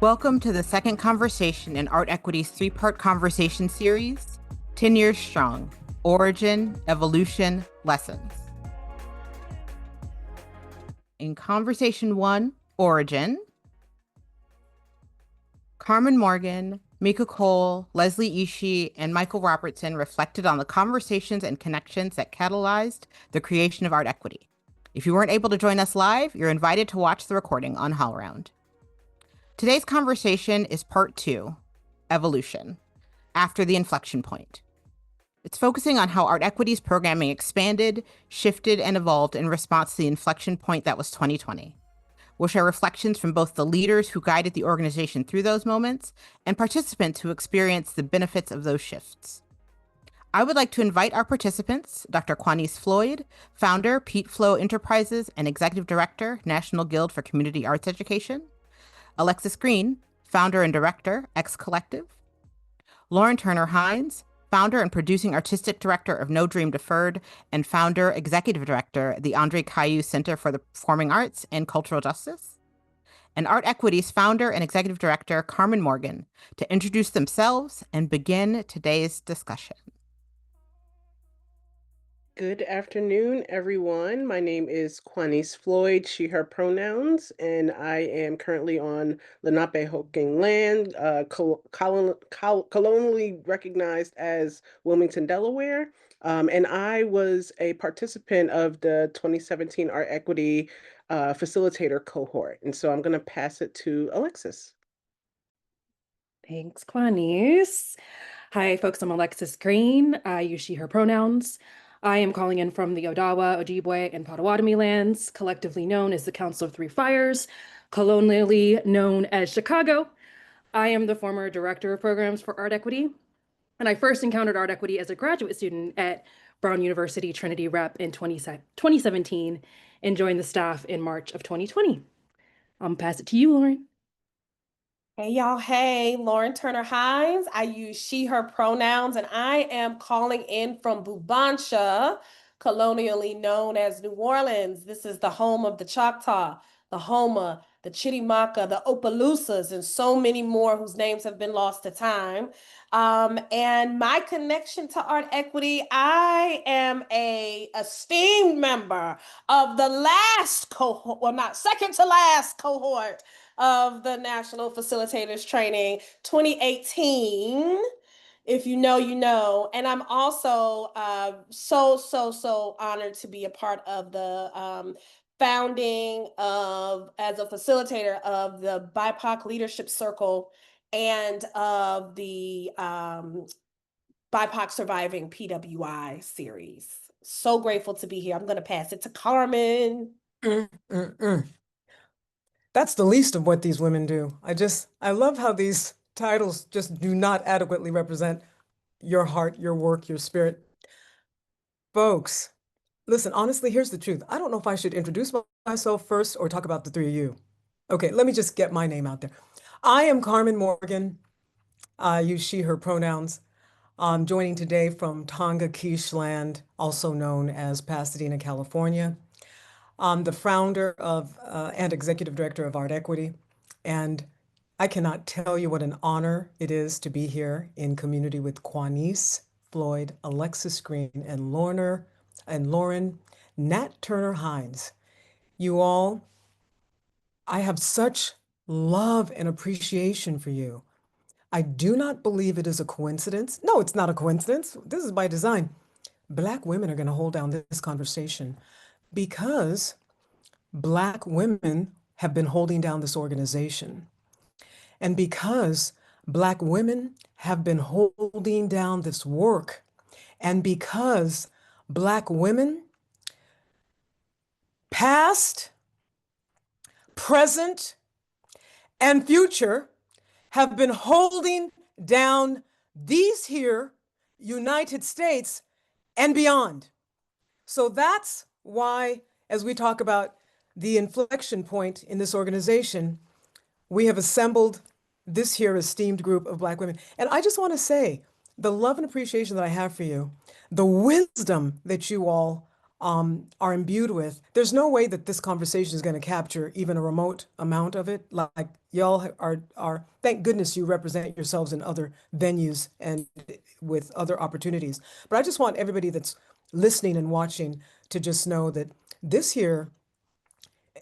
Welcome to the second conversation in artEquity's three-part conversation series, 10 Years Strong, Origin, Evolution, Lessons. In Conversation 1, Origin, Carmen Morgan, Mika Cole, Leslie Ishii, and Michael Robertson reflected on the conversations and connections that catalyzed the creation of artEquity. If you weren't able to join us live, you're invited to watch the recording on HowlRound. Today's conversation is part 2, Evolution, after the inflection point. It's focusing on how artEquity's programming expanded, shifted, and evolved in response to the inflection point that was 2020. We'll share reflections from both the leaders who guided the organization through those moments and participants who experienced the benefits of those shifts. I would like to invite our participants, Dr. Quanice Floyd, founder, Pete Flow Enterprises, and Executive Director, National Guild for Community Arts Education; Alexis Green, founder and director, X Collective; Lauren Turner Hines, founder and producing artistic director of No Dream Deferred, and founder, executive director, the Andre Caillou Center for the Performing Arts and Cultural Justice; and artEquity's founder and executive director, Carmen Morgan, to introduce themselves and begin today's discussion. Good afternoon, everyone. My name is Quanice Floyd, she, her pronouns, and I am currently on Lenape-Hoking land, colonially recognized as Wilmington, Delaware. And I was a participant of the 2017 artEquity facilitator cohort. And so I'm going to pass it to Alexis. Thanks, Quanice. Hi, folks. I'm Alexis Green. I use she, her pronouns. I am calling in from the Odawa, Ojibwe, and Potawatomi lands, collectively known as the Council of Three Fires, colonially known as Chicago. I am the former director of programs for artEquity, and I first encountered artEquity as a graduate student at Brown University Trinity Rep in 2017 and joined the staff in March of 2020. I'll pass it to you, Lauren. Hey, y'all. Hey, Lauren Turner Hines. I use she, her pronouns, and I am calling in from Bubancha, colonially known as New Orleans. This is the home of the Choctaw, the Homa, the Chitimacha, the Opelousas, and so many more whose names have been lost to time. And my connection to artEquity, I am a esteemed member of the last cohort, well, not second to last cohort of the National Facilitators Training 2018. If you know, you know. And I'm also so honored to be a part of the founding of, as a facilitator of the BIPOC Leadership Circle and of the BIPOC Surviving PWI series. So grateful to be here. I'm going to pass it to Carmen. That's the least of what these women do. I love how these titles just do not adequately represent your heart, your work, your spirit. Folks, listen, honestly, here's the truth. I don't know if I should introduce myself first or talk about the three of you. Okay, let me just get my name out there. I am Carmen Morgan. I use she, her pronouns. I'm joining today from Tonga Quiche land, also known as Pasadena, California. I'm the founder of and executive director of artEquity, and I cannot tell you what an honor it is to be here in community with Quanice Floyd, Alexis Green, and Lauren Nat Turner Hines. You all, I have such love and appreciation for you. I do not believe it is a coincidence. No, it's not a coincidence. This is by design. Black women are going to hold down this conversation because Black women have been holding down this organization. And because Black women have been holding down this work, and because Black women, past, present, and future, have been holding down these here United States and beyond. So that's why, as we talk about the inflection point in this organization, we have assembled this here esteemed group of Black women. And I just want to say, the love and appreciation that I have for you, the wisdom that you all are imbued with, there's no way that this conversation is going to capture even a remote amount of it. Like y'all are, thank goodness you represent yourselves in other venues and with other opportunities. But I just want everybody that's listening and watching to just know that this here,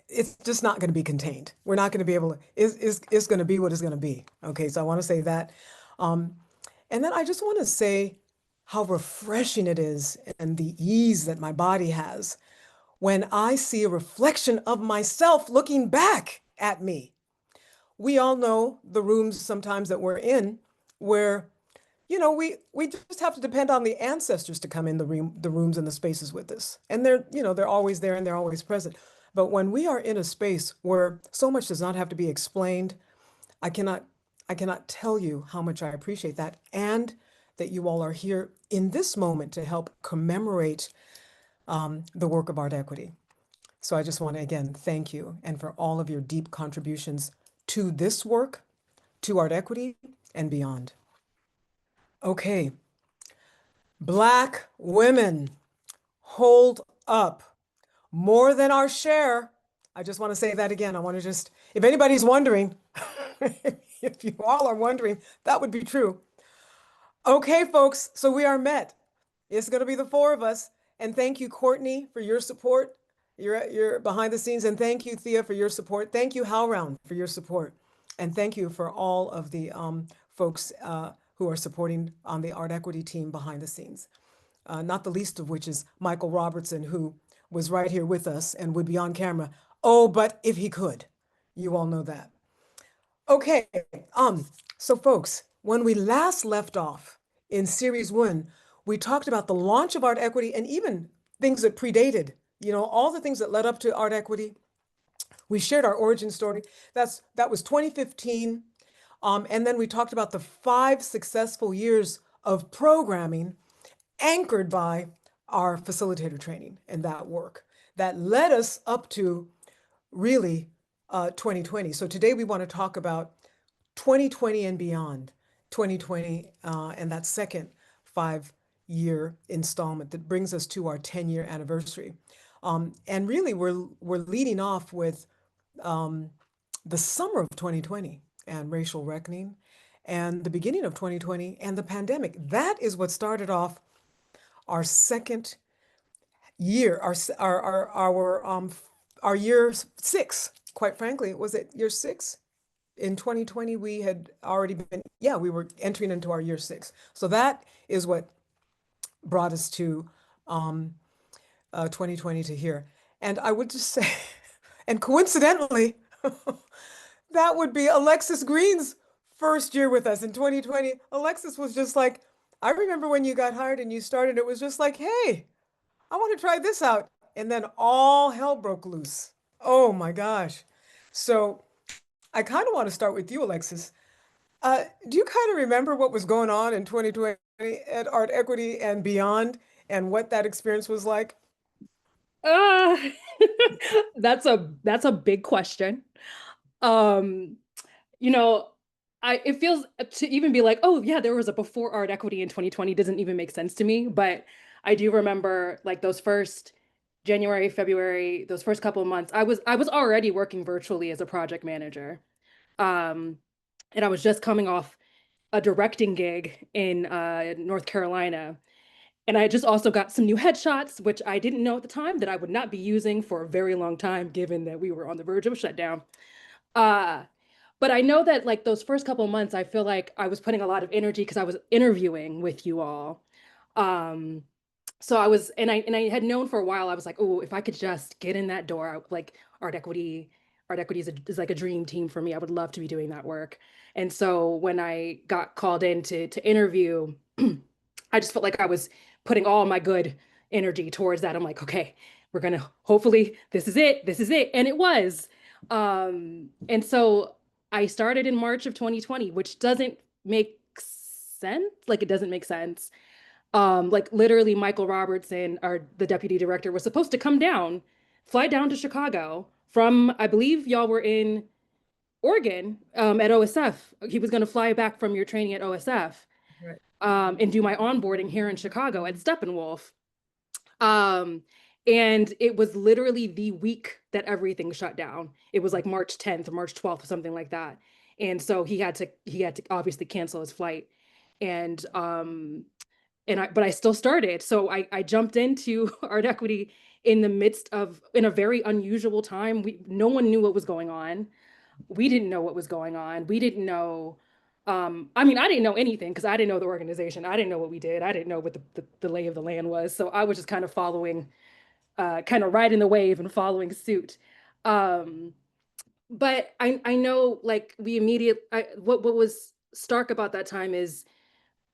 it's just not going to be contained. We're not going to be able to, it's going to be what it's going to be. Okay, so I want to say that. And then I just want to say how refreshing it is and the ease that my body has when I see a reflection of myself looking back at me. We all know the rooms sometimes that we're in where, you know, we just have to depend on the ancestors to come in the rooms and the spaces with us. And they're, you know, they're always there and they're always present. But when we are in a space where so much does not have to be explained, I cannot tell you how much I appreciate that, and that you all are here in this moment to help commemorate the work of artEquity. So I just want to again thank you, and for all of your deep contributions to this work, to artEquity, and beyond. Okay, Black women, hold up. More than our share. I just want to say that again. I want to just, if anybody's wondering, if you all are wondering, that would be true. Okay, folks, so we are met. It's going to be the four of us. And thank you, Courtney, for your support. You're behind the scenes. And thank you, Thea, for your support. Thank you, HowlRound, for your support. And thank you for all of the folks who are supporting on the artEquity team behind the scenes. Not the least of which is Michael Robertson, who was right here with us and would be on camera. Oh, but if he could, you all know that. Okay, so folks, when we last left off in series 1, we talked about the launch of artEquity and even things that predated, you know, all the things that led up to artEquity. We shared our origin story. That was 2015. And then we talked about the 5 successful years of programming anchored by our facilitator training and that work that led us up to really 2020. So today we want to talk about 2020 and beyond, 2020 and that second 5-year installment that brings us to our 10-year anniversary. And really we're leading off with the summer of 2020 and racial reckoning and the beginning of 2020 and the pandemic. That is what started off our second year, our year 6, quite frankly. Was it year 6? In 2020, we had already been, we were entering into our year 6. So that is what brought us to 2020 to here. And I would just say, and coincidentally, that would be Alexis Green's first year with us in 2020. Alexis was just like, I remember when you got hired and you started, it was just like, hey, I want to try this out. And then all hell broke loose. Oh my gosh. So I kind of want to start with you, Alexis. Do you kind of remember what was going on in 2020 at artEquity and beyond and what that experience was like? That's a big question. You know, it feels to even be like, oh yeah, there was a before artEquity in 2020 doesn't even make sense to me. But I do remember like those first January, February, those first couple of months, I was already working virtually as a project manager. And I was just coming off a directing gig in North Carolina. And I just also got some new headshots, which I didn't know at the time that I would not be using for a very long time, given that we were on the verge of a shutdown. But I know that like those first couple of months, I feel like I was putting a lot of energy because I was interviewing with you all. So I was, and I had known for a while, I was like, oh, if I could just get in that door, like artEquity is like a dream team for me. I would love to be doing that work. And so when I got called in to interview, I just felt like I was putting all my good energy towards that. I'm like, okay, we're gonna, hopefully this is it. And it was. And so I started in March of 2020, which doesn't make sense. Like it doesn't make sense. Like literally Michael Robertson, the deputy director, was supposed to come down, fly down to Chicago from, I believe y'all were in Oregon at OSF. He was going to fly back from your training at OSF. Right. And do my onboarding here in Chicago at Steppenwolf. And it was literally the week that everything shut down. It was like March 10th or March 12th or something like that. And so he had to obviously cancel his flight. And but I still started. So I jumped into Art Equity in the midst of, in a very unusual time. No one knew what was going on. We didn't know what was going on. We didn't know. I mean, I didn't know anything because I didn't know the organization. I didn't know what we did. I didn't know what the lay of the land was. So I was just kind of following, kind of riding the wave and following suit. But I know, like, what was stark about that time is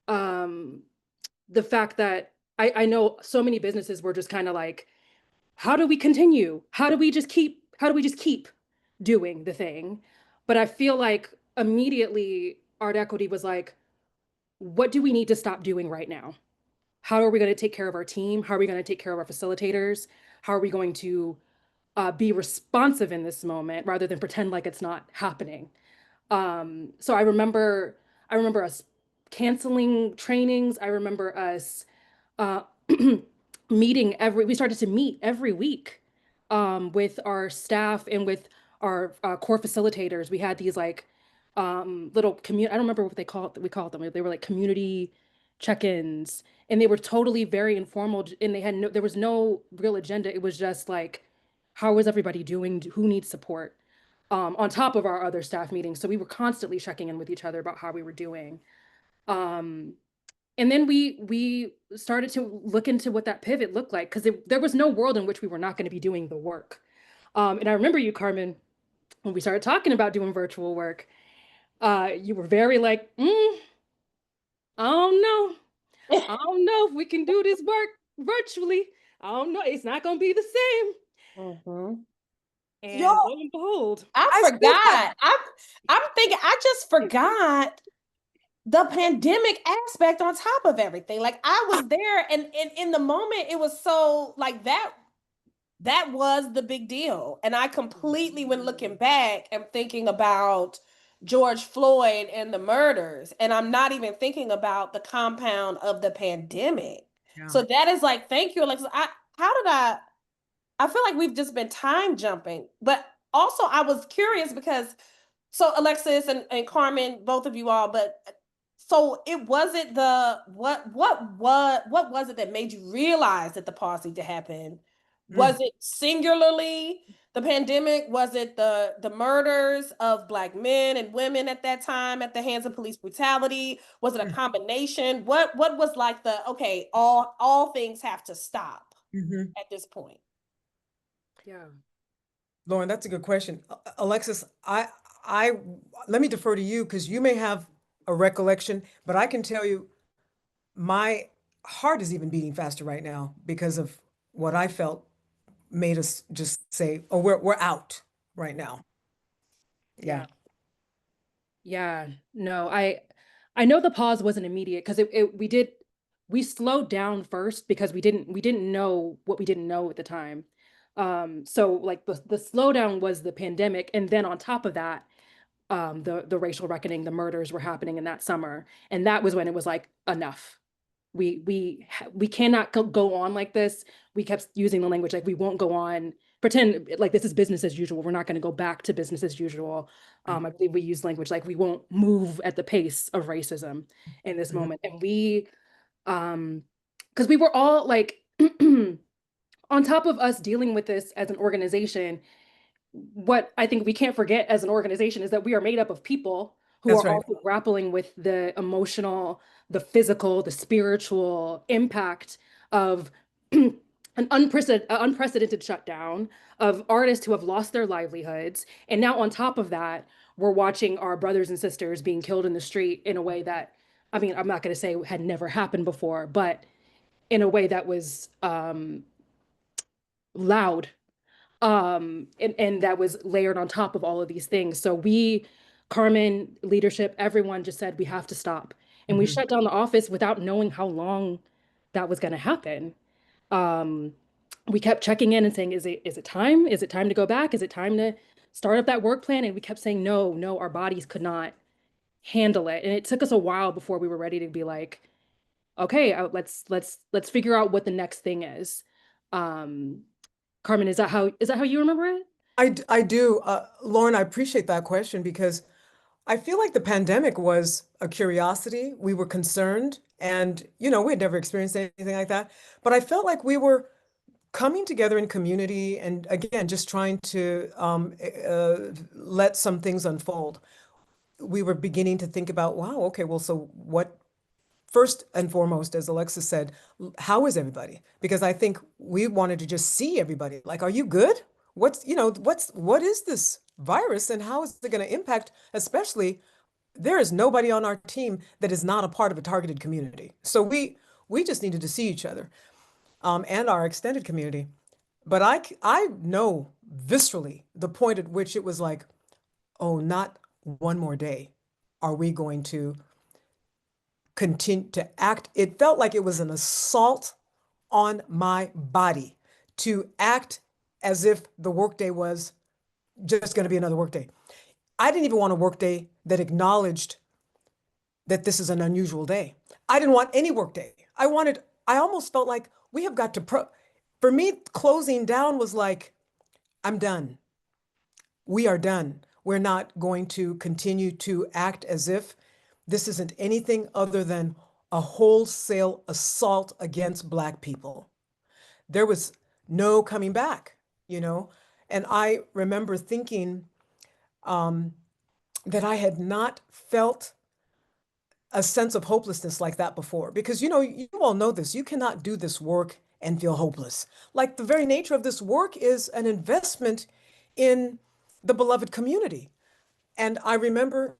the fact that I know so many businesses were just kind of like, how do we continue? How do we just keep doing the thing? But I feel like immediately Art Equity was like, what do we need to stop doing right now? How are we going to take care of our team? How are we going to take care of our facilitators? How are we going to be responsive in this moment rather than pretend like it's not happening? So I remember us canceling trainings. I remember us uh, we started to meet every week with our staff and with our core facilitators. We had these like little community, I don't remember what we called them. They were like community check-ins, and they were totally very informal, and there was no real agenda. It was just like, how is everybody doing? Who needs support? On top of our other staff meetings. So we were constantly checking in with each other about how we were doing. Um, and then we started to look into what that pivot looked like, because there was no world in which we were not going to be doing the work. And I remember you, Carmen, when we started talking about doing virtual work, you were very like, I don't know. I don't know if we can do this work virtually. I don't know. It's not going to be the same. Mhm. And Yo, lo and behold, I I still forgot. I'm thinking I just forgot the pandemic aspect on top of everything. Like I was there, and in the moment it was so like that was the big deal. And I completely, when looking back, am thinking about George Floyd and the murders, and I'm not even thinking about the compound of the pandemic. Yeah. So that is like, thank you, Alexis. I feel like we've just been time jumping, but also I was curious because so Alexis and Carmen, both of you all, but so it wasn't the what was it that made you realize that the pause needed to happen? Was it singularly the pandemic? Was it the murders of Black men and women at that time at the hands of police brutality? Was it a combination? What was like the okay, all things have to stop at this point? yeah. Lauren, that's a good question. Alexis, I let me defer to you because you may have a recollection, but I can tell you my heart is even beating faster right now because of what I felt made us just say, "Oh, we're out right now." Yeah, Yeah, no, I know the pause wasn't immediate because we slowed down first because we didn't know what we didn't know at the time. So like the slowdown was the pandemic, and then on top of that, the racial reckoning, the murders were happening in that summer, and that was when it was like enough. We cannot go on like this. We kept using the language like we won't go on, pretend like this is business as usual. We're not going to go back to business as usual. I believe we use language like we won't move at the pace of racism in this moment. And because we were all like, on top of us dealing with this as an organization, what I think we can't forget as an organization is that we are made up of people who that's are right. also grappling with the emotional, the physical, the spiritual impact of an unprecedented shutdown, of artists who have lost their livelihoods. And now, on top of that, we're watching our brothers and sisters being killed in the street in a way that, I mean, I'm not going to say had never happened before, but in a way that was loud, and that was layered on top of all of these things. So Carmen, leadership, everyone just said we have to stop, and we shut down the office without knowing how long that was going to happen. um we kept checking in and saying, is it time, to go back, is it time to start up that work plan? And we kept saying no, our bodies could not handle it, and it took us a while before we were ready to be like, okay, let's figure out what the next thing is. Carmen, is that how you remember it? I do. Lauren, I appreciate that question because I feel like the pandemic was a curiosity. We were concerned and, we had never experienced anything like that. But I felt like we were coming together in community and again, just trying to let some things unfold. We were beginning to think about, wow, okay, well, so what, first and foremost, as Alexis said, how is everybody? Because I think we wanted to just see everybody. Like, are you good? What is this virus and how is it going to impact, especially there is nobody on our team that is not a part of a targeted community. So we just needed to see each other, and our extended community. But I know viscerally the point at which it was like, oh, not one more day are we going to continue to act. It felt like it was an assault on my body to act as if the workday was just going to be another workday. I didn't even want a workday that acknowledged that this is an unusual day. I didn't want any workday. I almost felt like we have got to for me, closing down was like, I'm done. We are done. We're not going to continue to act as if this isn't anything other than a wholesale assault against Black people. There was no coming back, And I remember thinking that I had not felt a sense of hopelessness like that before. Because, you all know this, you cannot do this work and feel hopeless. Like the very nature of this work is an investment in the beloved community. And I remember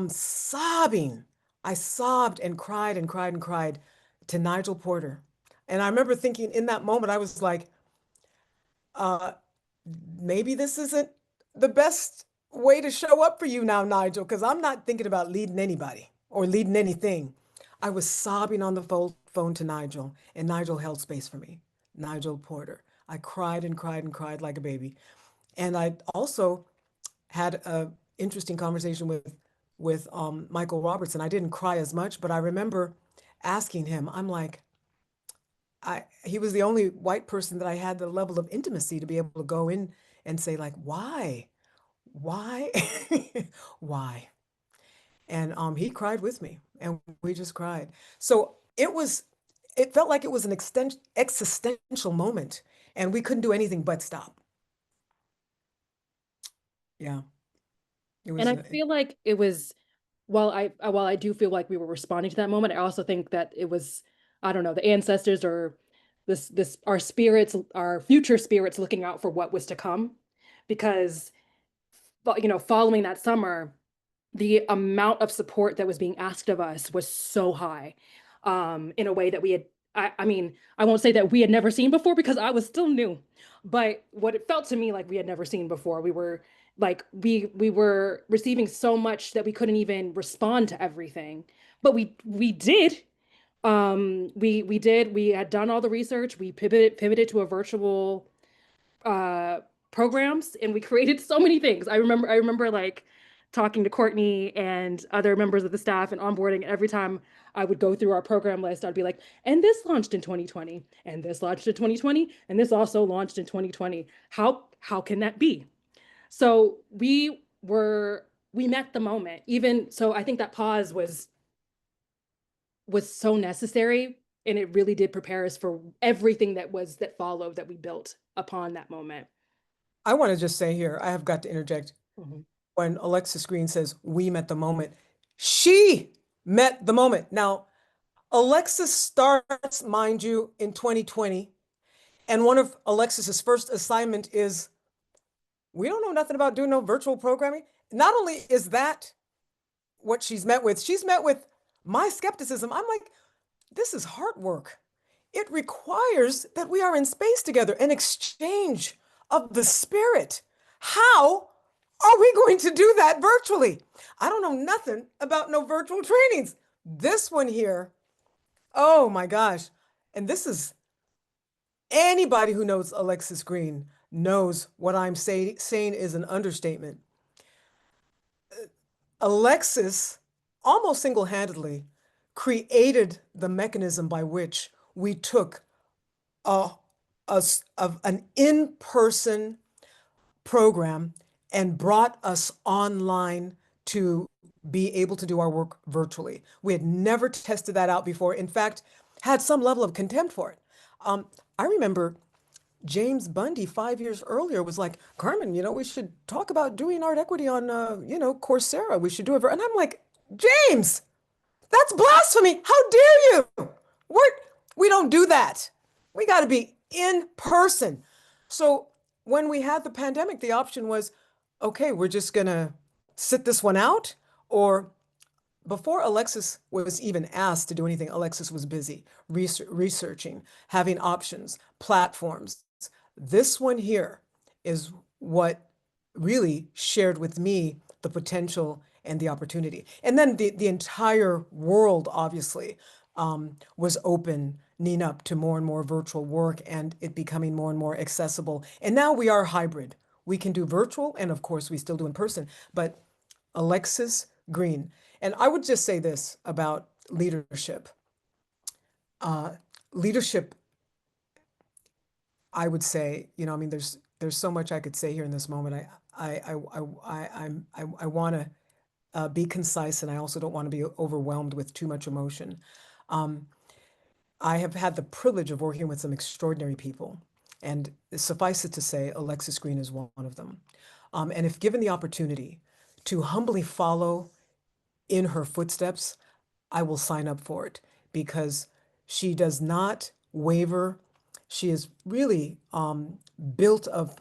sobbing. I sobbed and cried and cried and cried to Nigel Porter. And I remember thinking in that moment, I was like, maybe this isn't the best way to show up for you now, Nigel, because I'm not thinking about leading anybody or leading anything. I was sobbing on the phone to Nigel, and Nigel held space for me. Nigel Porter. I cried and cried and cried like a baby. And I also had an interesting conversation with Michael Robertson. I didn't cry as much, but I remember asking him, I'm like, he was the only white person that I had the level of intimacy to be able to go in and say like, why, why? And he cried with me and we just cried. So it felt like it was an existential moment and we couldn't do anything but stop. Yeah. And I feel like it was, while I do feel like we were responding to that moment, I also think that it was, I don't know, the ancestors or our spirits, our future spirits looking out for what was to come. Because, following that summer, the amount of support that was being asked of us was so high, in a way that we had, I mean, I won't say that we had never seen before because I was still new, but what it felt to me like we had never seen before. We were like, we were receiving so much that we couldn't even respond to everything, but we did. We had done all the research. We pivoted to a virtual programs, and we created so many things. I remember like talking to Courtney and other members of the staff and onboarding. Every time I would go through our program list, I'd be like, and this launched in 2020, and this launched in 2020, and this also launched in 2020. How can that be? So we met the moment. Even so, I think that pause was so necessary, and it really did prepare us for everything that followed, that we built upon that moment. I want to just say here, I have got to interject. Mm-hmm. When Alexis Green says, we met the moment, she met the moment. Now, Alexis starts, mind you, in 2020. And one of Alexis's first assignment is, we don't know nothing about doing no virtual programming. Not only is that what she's met with my skepticism. I'm like, this is hard work. It requires that we are in space together, an exchange of the spirit. How are we going to do that virtually? I don't know nothing about no virtual trainings. This one here, oh my gosh. And this is, anybody who knows Alexis Green knows what I'm saying is an understatement. Alexis almost single-handedly created the mechanism by which we took a of an in-person program and brought us online to be able to do our work virtually. We had never tested that out before. In fact, had some level of contempt for it. I remember James Bundy 5 years earlier was like, Carmen, we should talk about doing artEquity on, Coursera. We should do it. And I'm like, James, that's blasphemy. How dare you? We don't do that. We got to be in person. So when we had the pandemic, the option was, okay, we're just going to sit this one out. Or before Alexis was even asked to do anything, Alexis was busy researching, having options, platforms. This one here is what really shared with me the potential and the opportunity. And then the entire world, obviously, was opening up to more and more virtual work and it becoming more and more accessible. And now we are hybrid. We can do virtual, and of course, we still do in person. But Alexis Green, and I would just say this about leadership. Leadership, I would say, there's so much I could say here in this moment. I want to be concise, and I also don't want to be overwhelmed with too much emotion. I have had the privilege of working with some extraordinary people, and suffice it to say, Alexis Green is one of them. And if given the opportunity to humbly follow in her footsteps, I will sign up for it because she does not waver. She is really built of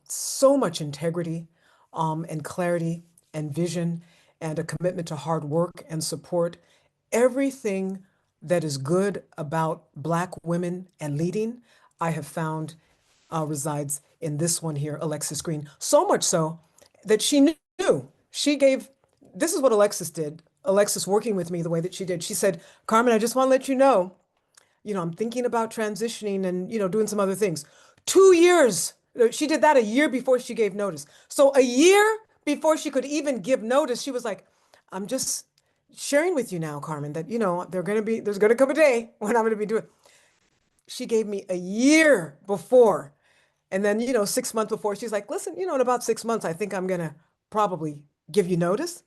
so much integrity and clarity and vision and a commitment to hard work and support. Everything that is good about Black women and leading, I have found resides in this one here, Alexis Green. So much so that she knew. This is what Alexis did. Alexis working with me the way that she did. She said, Carmen, I just want to let you know, I'm thinking about transitioning and, doing some other things. 2 years. She did that a year before she gave notice. So a year before she could even give notice, she was like, I'm just sharing with you now, Carmen, that, there's going to come a day when I'm going to be doing. She gave me a year before. And then, 6 months before, she's like, listen, in about 6 months, I think I'm going to probably give you notice.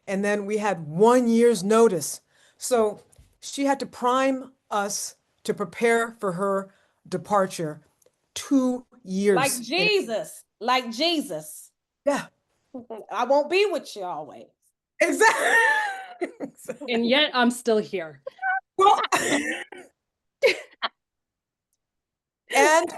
And then we had 1 year's notice. So she had to prime us to prepare for her departure 2 years. Like Jesus. Yeah. I won't be with you always. Exactly. And yet I'm still here. Well, and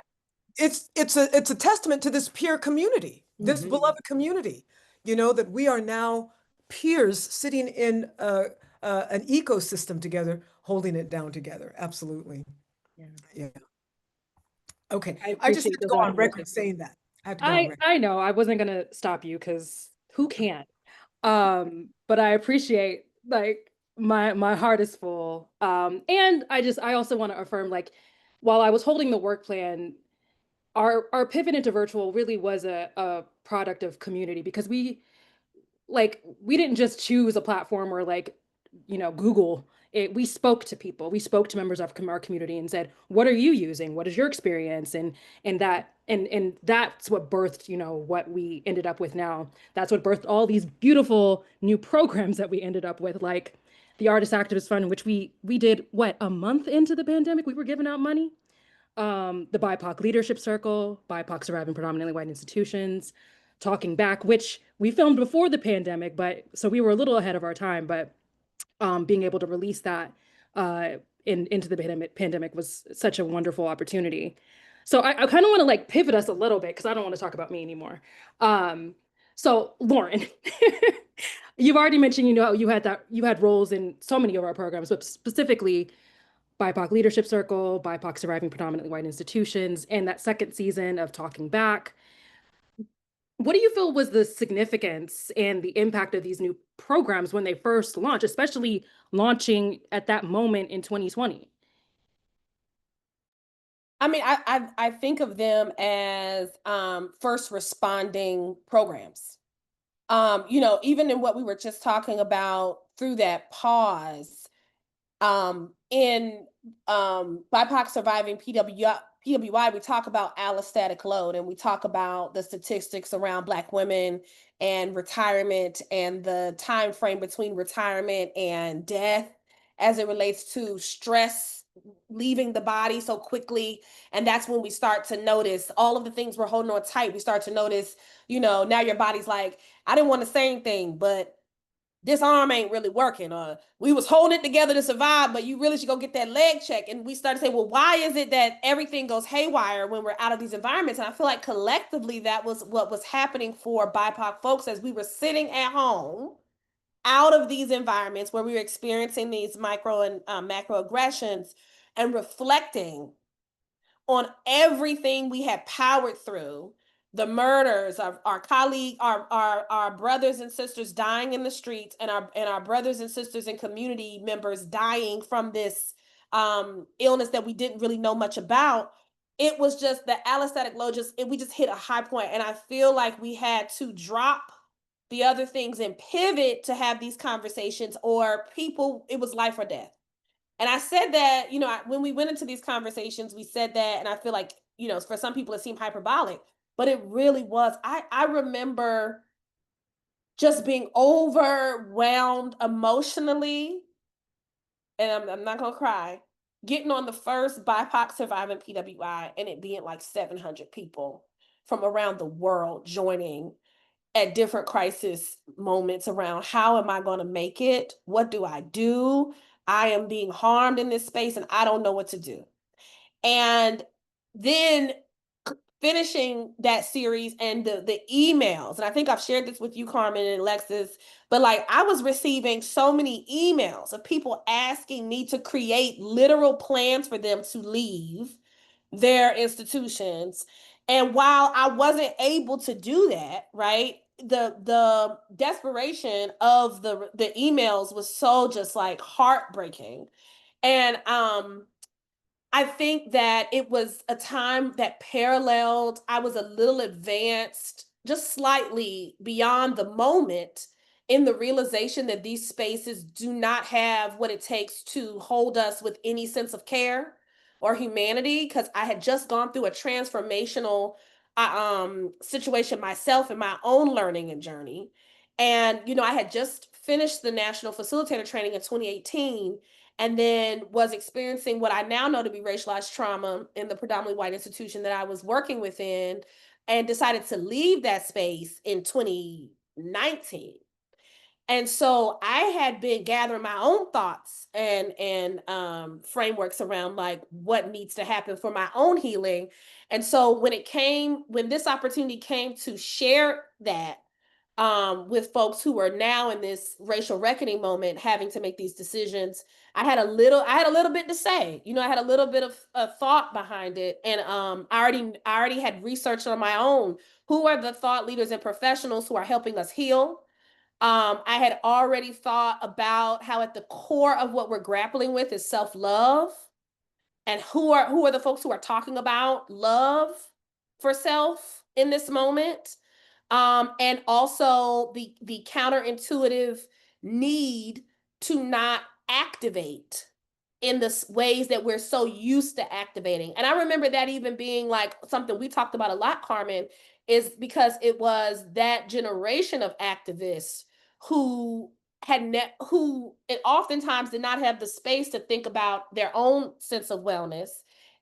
it's a testament to this peer community, this beloved community, that we are now peers sitting in an ecosystem together, holding it down together. Absolutely. Yeah. Okay. I just had to go on record saying that. I know I wasn't gonna stop you because who can't? But I appreciate my heart is full. And I also want to affirm, while I was holding the work plan, our pivot into virtual really was a product of community because we didn't just choose a platform or Google it. We spoke to people. We spoke to members of our community and said, what are you using? What is your experience? And that's what birthed, what we ended up with now. That's what birthed all these beautiful new programs that we ended up with, like the Artist Activist Fund, which we did, a month into the pandemic, we were giving out money. The BIPOC Leadership Circle, BIPOC Surviving Predominantly White Institutions, Talking Back, which we filmed before the pandemic, so we were a little ahead of our time, but being able to release that into the pandemic was such a wonderful opportunity. So I kind of want to pivot us a little bit because I don't want to talk about me anymore. So Lauren, you've already mentioned, you had roles in so many of our programs, but specifically BIPOC Leadership Circle, BIPOC Surviving Predominantly White Institutions, and that second season of Talking Back. What do you feel was the significance and the impact of these new programs when they first launched, especially launching at that moment in 2020? I mean, I think of them as first responding programs. Even in what we were just talking about through that pause, in BIPOC Surviving PWI, we talk about allostatic load, and we talk about the statistics around Black women and retirement and the time frame between retirement and death as it relates to stress leaving the body so quickly. And that's when we start to notice all of the things we're holding on tight. We start to notice, now your body's like, I didn't want to say anything, but this arm ain't really working, or we was holding it together to survive, but you really should go get that leg check. And we started to say, well, why is it that everything goes haywire when we're out of these environments? And I feel like collectively that was what was happening for BIPOC folks as we were sitting at home out of these environments where we were experiencing these micro and macro aggressions and reflecting on everything we had powered through, the murders of our colleague, our brothers and sisters dying in the streets, and our brothers and sisters and community members dying from this illness that we didn't really know much about. It was just the allostatic load, we just hit a high point. And I feel like we had to drop the other things and pivot to have these conversations, or it was life or death. And I said that, when we went into these conversations, we said that, and I feel like, for some people it seemed hyperbolic, but it really was. I remember just being overwhelmed emotionally, and I'm not gonna cry, getting on the first BIPOC Surviving PWI and it being like 700 people from around the world joining at different crisis moments around how am I going to make it? What do I do? I am being harmed in this space and I don't know what to do. And then finishing that series and the emails, and I think I've shared this with you, Carmen and Alexis, but like I was receiving so many emails of people asking me to create literal plans for them to leave their institutions. And while I wasn't able to do that, right, the desperation of the emails was so just like heartbreaking. And I think that it was a time that paralleled, I was a little advanced, just slightly beyond the moment, in the realization that these spaces do not have what it takes to hold us with any sense of care or humanity, because I had just gone through a transformational situation myself in my own learning and journey. And, I had just finished the National Facilitator Training in 2018, and then was experiencing what I now know to be racialized trauma in the predominantly white institution that I was working within, and decided to leave that space in 2019. And so I had been gathering my own thoughts and frameworks around like what needs to happen for my own healing. And so when this opportunity came to share that with folks who are now in this racial reckoning moment, having to make these decisions, I had a little bit to say. I had a little bit of a thought behind it, and I already had researched on my own who are the thought leaders and professionals who are helping us heal. I had already thought about how at the core of what we're grappling with is self-love, and who are the folks who are talking about love for self in this moment. And also the counterintuitive need to not activate in the ways that we're so used to activating. And I remember that even being like something we talked about a lot, Carmen, is because it was that generation of activists who who it oftentimes did not have the space to think about their own sense of wellness.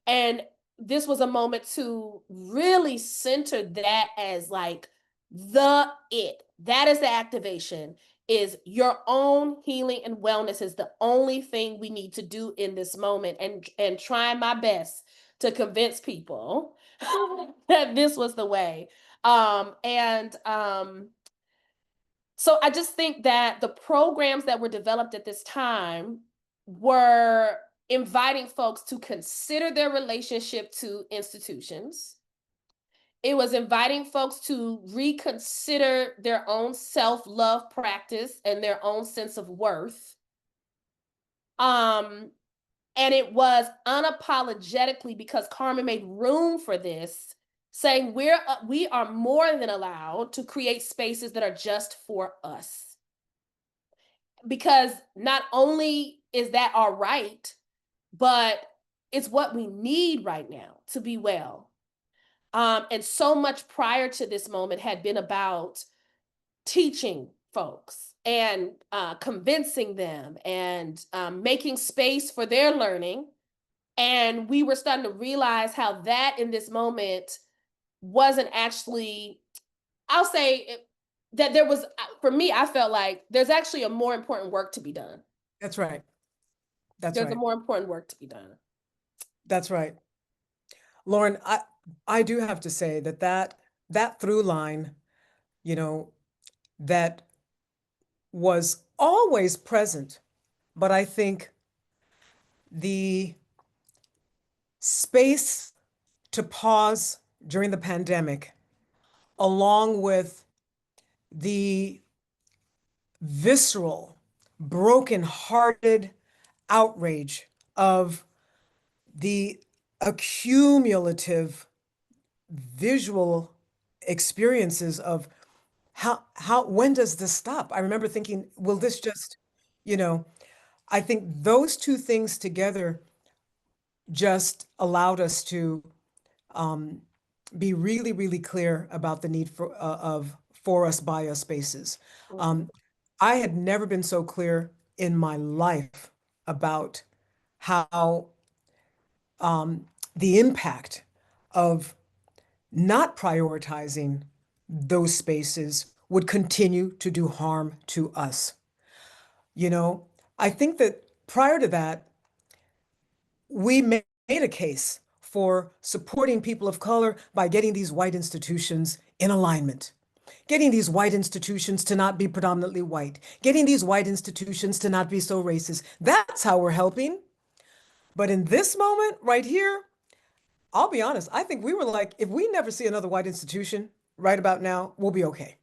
And this was a moment to really center that as like that is the activation, is your own healing and wellness is the only thing we need to do in this moment. And trying my best to convince people that this was the way. So I just think that the programs that were developed at this time were inviting folks to consider their relationship to institutions. It was inviting folks to reconsider their own self-love practice and their own sense of worth. And it was unapologetically, because Carmen made room for this, saying we are more than allowed to create spaces that are just for us. Because not only is that our right, but it's what we need right now. to be well. And so much prior to this moment had been about teaching folks and convincing them and making space for their learning. And we were starting to realize how that in this moment wasn't actually, I'll say that there was, for me, I felt like there's actually a more important work to be done. That's right. That's There's right. a more important work to be done. That's right. Lauren, I do have to say that through line, you know, that was always present, but I think the space to pause during the pandemic, along with the visceral, broken-hearted outrage of the accumulative visual experiences of when does this stop? I remember thinking, will this just, I think those two things together just allowed us to be really, really clear about the need for us by us spaces. I had never been so clear in my life about how the impact of not prioritizing those spaces would continue to do harm to us. I think that prior to that, we made a case for supporting people of color by getting these white institutions in alignment, getting these white institutions to not be predominantly white, getting these white institutions to not be so racist. That's how we're helping. But in this moment right here, I'll be honest, I think we were like, if we never see another white institution right about now, we'll be okay.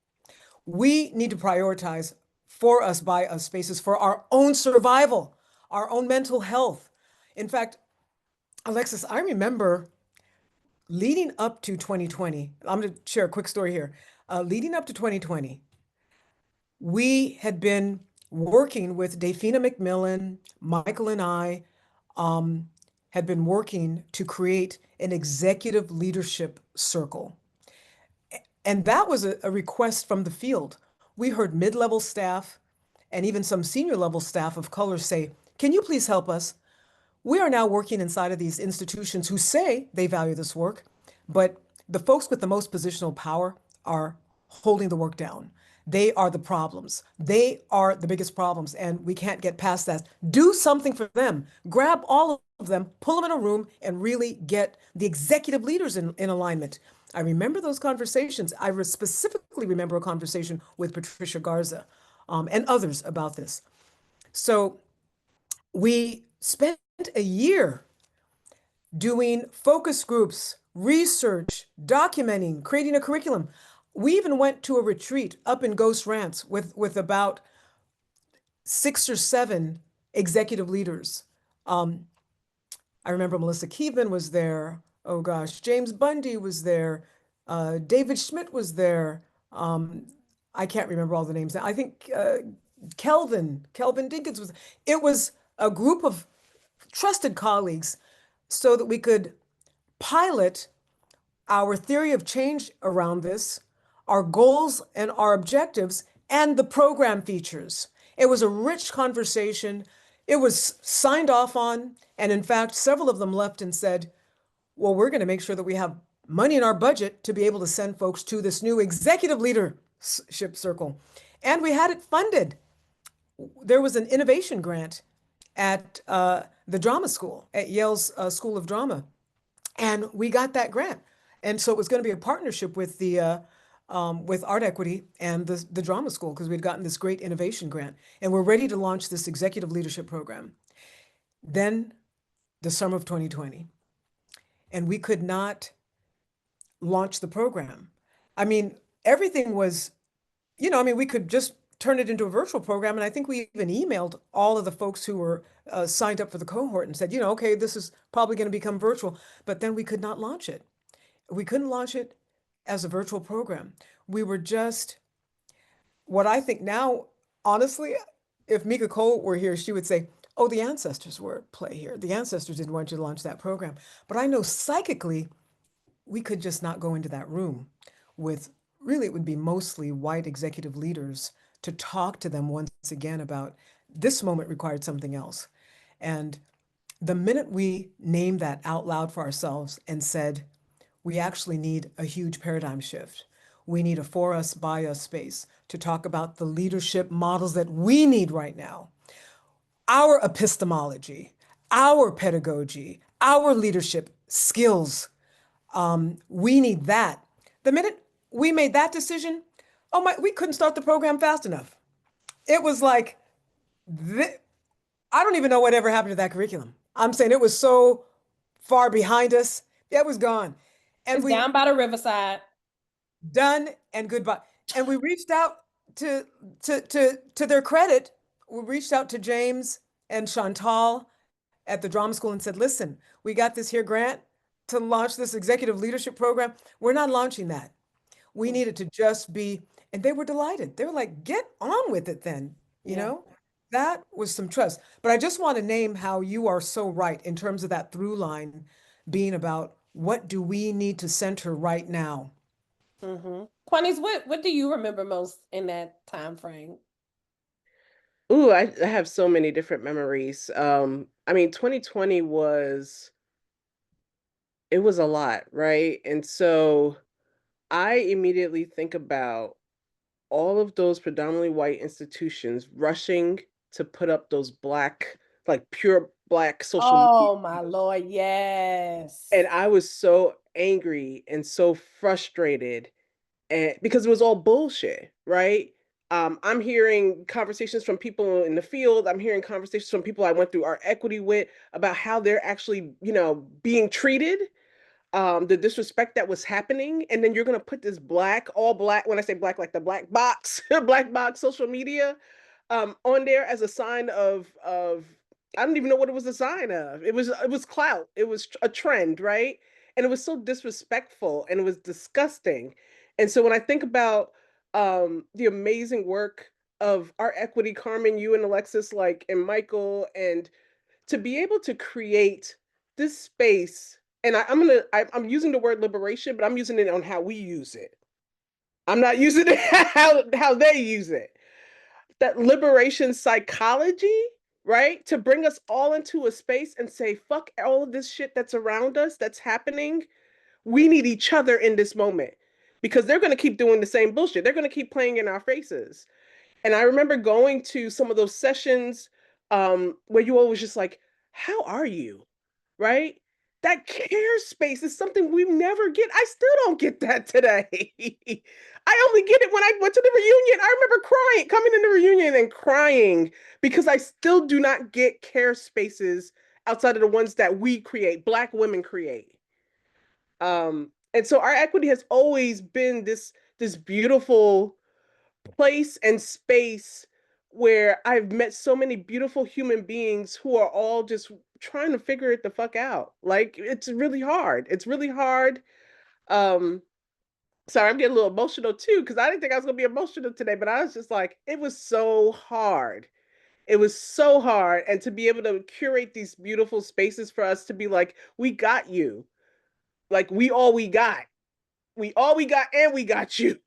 We need to prioritize for us, by us spaces for our own survival, our own mental health. In fact, Alexis, I remember leading up to 2020, I'm going to share a quick story here. Leading up to 2020, we had been working with Dafina McMillan, Michael and I had been working to create an executive leadership circle. And that was a request from the field. We heard mid-level staff and even some senior level staff of color say, can you please help us? We are now working inside of these institutions who say they value this work, but the folks with the most positional power are holding the work down. They are the problems. They are the biggest problems, and we can't get past that. Do something for them. Grab all of them, pull them in a room, and really get the executive leaders in alignment. I remember those conversations. I specifically remember a conversation with Patricia Garza and others about this. So we spent a year doing focus groups, research, documenting, creating a curriculum. We even went to a retreat up in Ghost Ranch with about 6 or 7 executive leaders. I remember Melissa Keevan was there. Oh gosh, James Bundy was there. David Schmidt was there. I can't remember all the names now. I think Kelvin Dinkins was. It was a group of trusted colleagues so that we could pilot our theory of change around this, our goals and our objectives, and the program features. It was a rich conversation. It was signed off on. And in fact, several of them left and said, well, we're going to make sure that we have money in our budget to be able to send folks to this new executive leadership circle. And we had it funded. There was an innovation grant at the drama school, at Yale's School of Drama. And we got that grant. And so it was going to be a partnership with the with artEquity and the drama school, because we'd gotten this great innovation grant. And we're ready to launch this executive leadership program. Then the summer of 2020. And we could not launch the program. I mean, everything was, we could just turn it into a virtual program. And I think we even emailed all of the folks who were signed up for the cohort and said, okay, this is probably going to become virtual. But then we could not launch it. We couldn't launch it as a virtual program. We were just, what I think now, honestly, if Mika Cole were here, she would say, oh, the ancestors were at play here. The ancestors didn't want you to launch that program. But I know psychically, we could just not go into that room with, really, it would be mostly white executive leaders to talk to them once again about this moment required something else. And the minute we named that out loud for ourselves and said, we actually need a huge paradigm shift. We need a for us, by us space to talk about the leadership models that we need right now. Our epistemology, our pedagogy, our leadership skills. We need that. The minute we made that decision, oh my, we couldn't start the program fast enough. It was like, I don't even know whatever happened to that curriculum. I'm saying it was so far behind us. It was gone. And It's we down by the riverside. done and goodbye. And we reached out to their credit, we reached out to James and Chantal at the drama school and said, listen, we got this here grant to launch this executive leadership program. We're not launching that. We needed to just be, and they were delighted. They were like, get on with it then, you know? That was some trust. But I just want to name how you are so right in terms of that through line being about what do we need to center right now? Quanice, what do you remember most in that time frame? Ooh, I have so many different memories. I mean, 2020 it was a lot, right? And so I immediately think about all of those predominantly white institutions rushing to put up those black, like pure black social media. Oh my Lord, yes. And I was so angry and so frustrated, and because it was all bullshit, right? I'm hearing conversations from people in the field. I'm hearing conversations from people I went through artEquity with about how they're actually, being treated, the disrespect that was happening. And then you're going to put this all black, when I say black, like the black box, black box social media, on there as a sign of I don't even know what it was a sign of. It was clout. It was a trend, right? And it was so disrespectful and it was disgusting. And so when I think about the amazing work of artEquity, Carmen, you and Alexis, like, and Michael, and to be able to create this space, and I'm using the word liberation, but I'm using it on how we use it. I'm not using it how they use it. That liberation psychology, right? To bring us all into a space and say, fuck all of this shit that's around us, that's happening. We need each other in this moment because they're going to keep doing the same bullshit. They're going to keep playing in our faces. And I remember going to some of those sessions where you all was just like, how are you? Right? That care space is something we never get. I still don't get that today. I only get it when I went to the reunion. I remember crying, coming in the reunion and crying because I still do not get care spaces outside of the ones that we create, Black women create. And so artEquity has always been this beautiful place and space where I've met so many beautiful human beings who are all just trying to figure it the fuck out. Like, it's really hard. It's really hard. Um, Sorry, I'm getting a little emotional too, because I didn't think I was gonna be emotional today, but I was just like, it was so hard. It was so hard. And to be able to curate these beautiful spaces for us to be like, we got you. Like, we got. We all we got and we got you.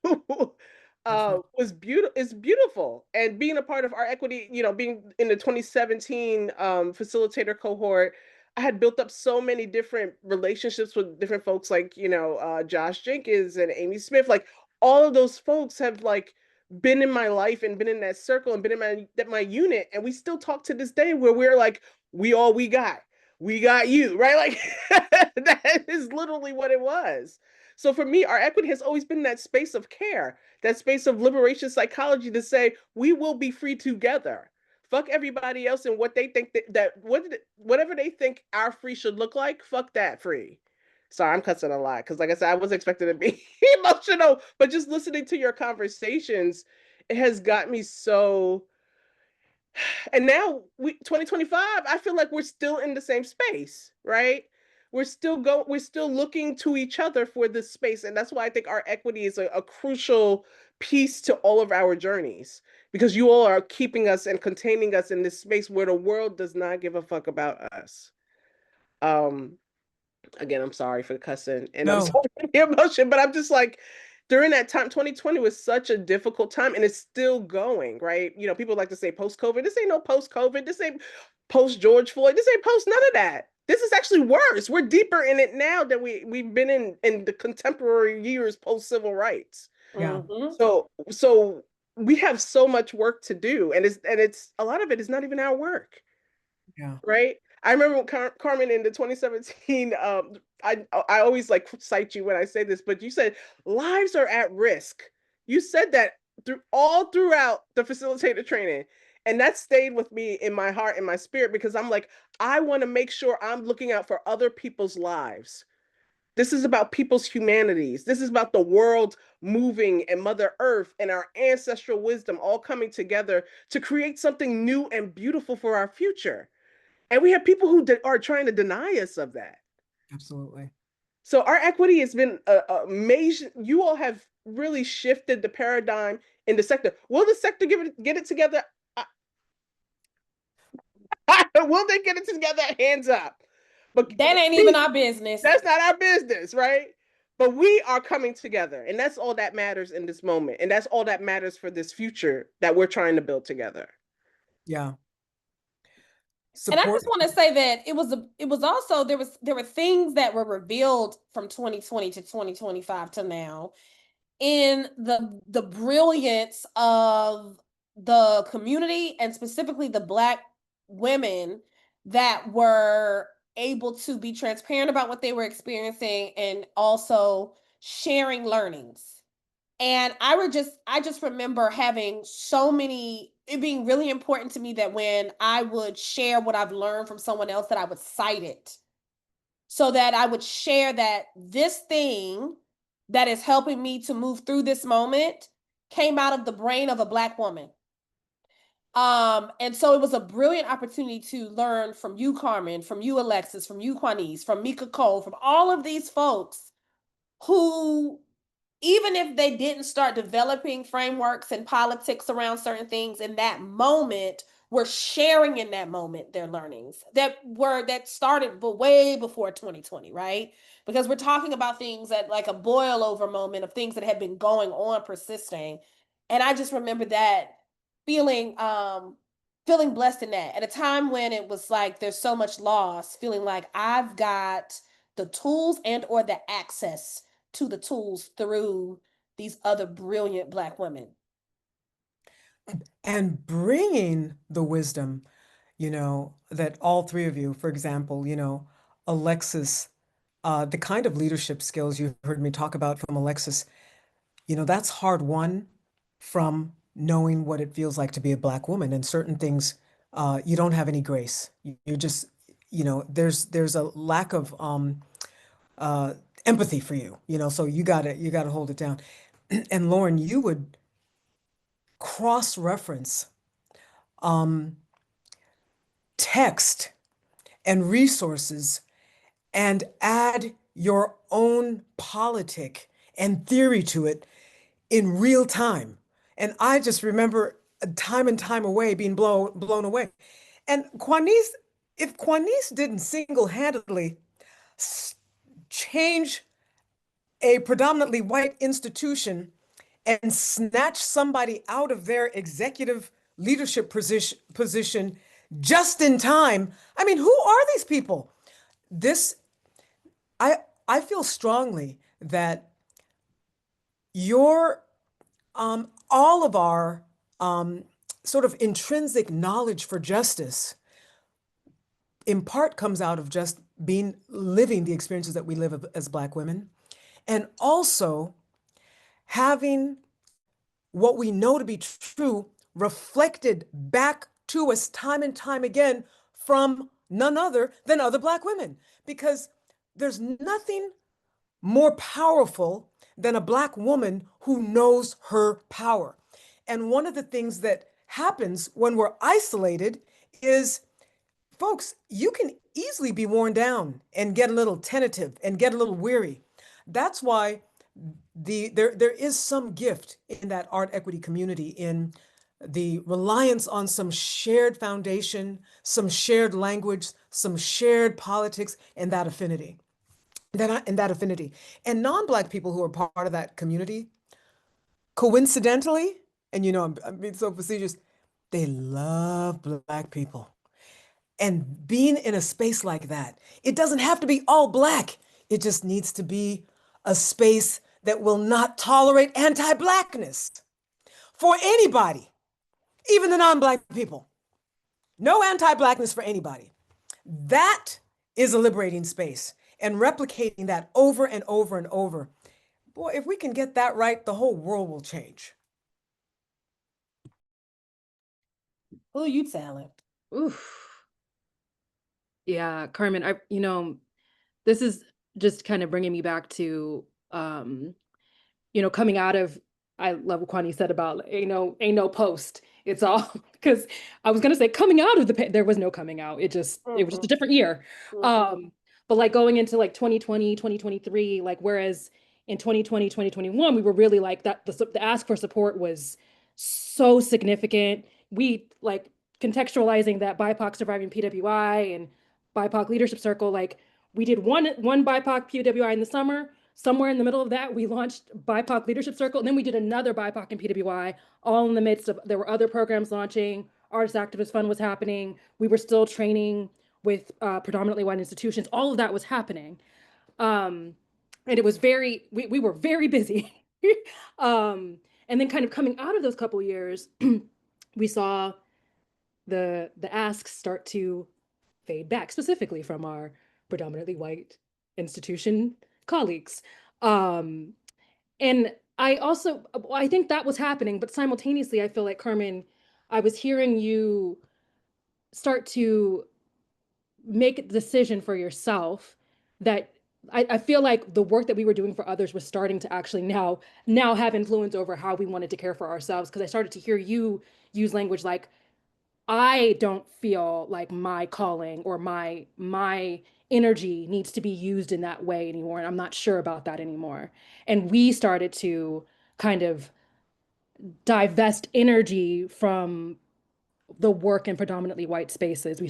Was beautiful. It's beautiful. And being a part of artEquity, being in the 2017 facilitator cohort, I had built up so many different relationships with different folks, like, Josh Jenkins and Amy Smith. Like, all of those folks have, like, been in my life and been in that circle and been in my unit, and we still talk to this day where we're like, we got you, right? Like, that is literally what it was. So for me, artEquity has always been that space of care, that space of liberation psychology to say, we will be free together. Fuck everybody else and what they think whatever they think our free should look like, fuck that free. Sorry, I'm cussing a lot because, like I said, I was expecting to be emotional, but just listening to your conversations, it has got me so. And now 2025, I feel like we're still in the same space, right? we're still looking to each other for this space. And that's why I think art equity is a crucial piece to all of our journeys, because you all are keeping us and containing us in this space where the world does not give a fuck about us. Again, I'm sorry for the cussing and I'm No. sorry for the emotion, but I'm just like, during that time, 2020 was such a difficult time, and it's still going, right? You know, people like to say post-COVID. This ain't no post-COVID. This ain't post-George Floyd. This ain't post none of that. This is actually worse. We're deeper in it now than we've been in the contemporary years post-civil rights. Yeah. Mhm. So we have so much work to do, and it's a lot of it is not even our work. Yeah. Right? I remember when Carmen in the 2017, I always like cite you when I say this, but you said lives are at risk. You said that throughout the facilitator training. And that stayed with me in my heart and my spirit, because I'm like, I want to make sure I'm looking out for other people's lives. This is about people's humanities. This is about the world moving and Mother Earth and our ancestral wisdom all coming together to create something new and beautiful for our future. And we have people who are trying to deny us of that. Absolutely. So art equity has been a major, you all have really shifted the paradigm in the sector. Will the sector get it together? Will they get it together? Hands up. But That ain't even our business. that's not our business, right? But we are coming together, and that's all that matters in this moment. And that's all that matters for this future that we're trying to build together. Yeah. And I just want to say that it was also there were things that were revealed from 2020 to 2025 to now in the brilliance of the community, and specifically the Black women that were able to be transparent about what they were experiencing and also sharing learnings. And I just remember having so many, it being really important to me that when I would share what I've learned from someone else, that I would cite it, so that I would share that this thing that is helping me to move through this moment came out of the brain of a Black woman. And so it was a brilliant opportunity to learn from you, Carmen, from you, Alexis, from you, Quanice, from Mika Cole, from all of these folks who, even if they didn't start developing frameworks and politics around certain things in that moment, were sharing in that moment their learnings that started but way before 2020, right? Because we're talking about things that like a boil over moment of things that have been going on, persisting. And I just remember that feeling feeling blessed in that at a time when it was like there's so much loss, feeling like I've got the tools and or the access to the tools through these other brilliant Black women. And bringing the wisdom, that all three of you, for example, Alexis, the kind of leadership skills you heard me talk about from Alexis, that's hard won from knowing what it feels like to be a Black woman. And certain things, you don't have any grace. You just, there's a lack of empathy for you, so you gotta hold it down. And Lauren, you would cross-reference text and resources and add your own politic and theory to it in real time. And I just remember time and time away being blown away. And Quanice, if Quanice didn't single-handedly change a predominantly white institution and snatch somebody out of their executive leadership position just in time. I mean, who are these people? I feel strongly that your all of our sort of intrinsic knowledge for justice in part comes out of just living the experiences that we live as Black women, and also having what we know to be true reflected back to us time and time again from none other than other Black women. Because there's nothing more powerful than a Black woman who knows her power. And one of the things that happens when we're isolated is, folks, you can easily be worn down and get a little tentative and get a little weary. That's why there is some gift in that art equity community, in the reliance on some shared foundation, some shared language, some shared politics, and that affinity. And non-Black people who are part of that community, coincidentally, and I'm being so facetious, they love Black people. And being in a space like that, it doesn't have to be all Black. It just needs to be a space that will not tolerate anti-Blackness for anybody, even the non-Black people. No anti-Blackness for anybody. That is a liberating space. And replicating that over and over and over. Boy, if we can get that right, the whole world will change. Who you telling? Oof. Yeah, Carmen, this is just kind of bringing me back to, coming out of, I love what Quanice said about ain't no post. It's all because I was gonna say coming out of there was no coming out. It was just a different year. But like going into like 2020, 2023, like whereas in 2020, 2021, we were really like that, the ask for support was so significant. We like contextualizing that BIPOC surviving PWI and BIPOC leadership circle, like we did one BIPOC PWI in the summer. Somewhere in the middle of that, we launched BIPOC Leadership Circle, and then we did another BIPOC and PWI, all in the midst of, there were other programs launching, Artist Activist Fund was happening, we were still training with predominantly white institutions, all of that was happening. And it was we were very busy. And then kind of coming out of those couple years, we saw the asks start to fade back, specifically from our predominantly white institution colleagues. And I think that was happening, but simultaneously, I feel like, Carmen, I was hearing you start to make a decision for yourself that I feel like the work that we were doing for others was starting to actually now have influence over how we wanted to care for ourselves. Because I started to hear you use language like, I don't feel like my calling or my energy needs to be used in that way anymore. And I'm not sure about that anymore. And we started to kind of divest energy from the work in predominantly white spaces.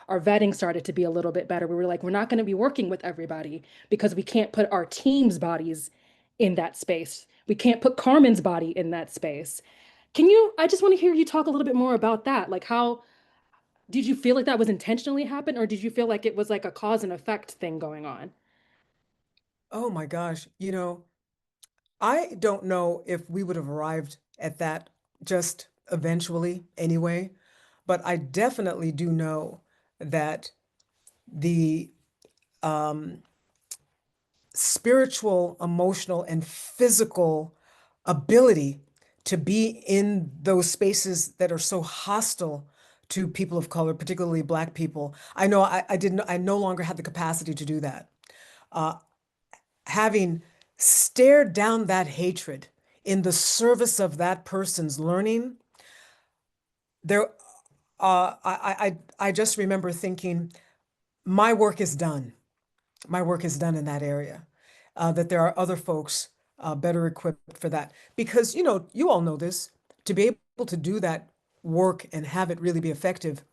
Our vetting started to be a little bit better. We were like, we're not going to be working with everybody because we can't put our team's bodies in that space. We can't put Carmen's body in that space. I just want to hear you talk a little bit more about that. Like, how did you feel like that was intentionally happened, or did you feel like it was like a cause and effect thing going on? Oh my gosh, I don't know if we would have arrived at that just eventually anyway, but I definitely do know that the spiritual, emotional, and physical ability to be in those spaces that are so hostile to people of color, particularly Black people. I know I no longer had the capacity to do that. Having stared down that hatred in the service of that person's learning, I just remember thinking, my work is done. My work is done in that area. That there are other folks better equipped for that. Because, you all know this, to be able to do that work and have it really be effective,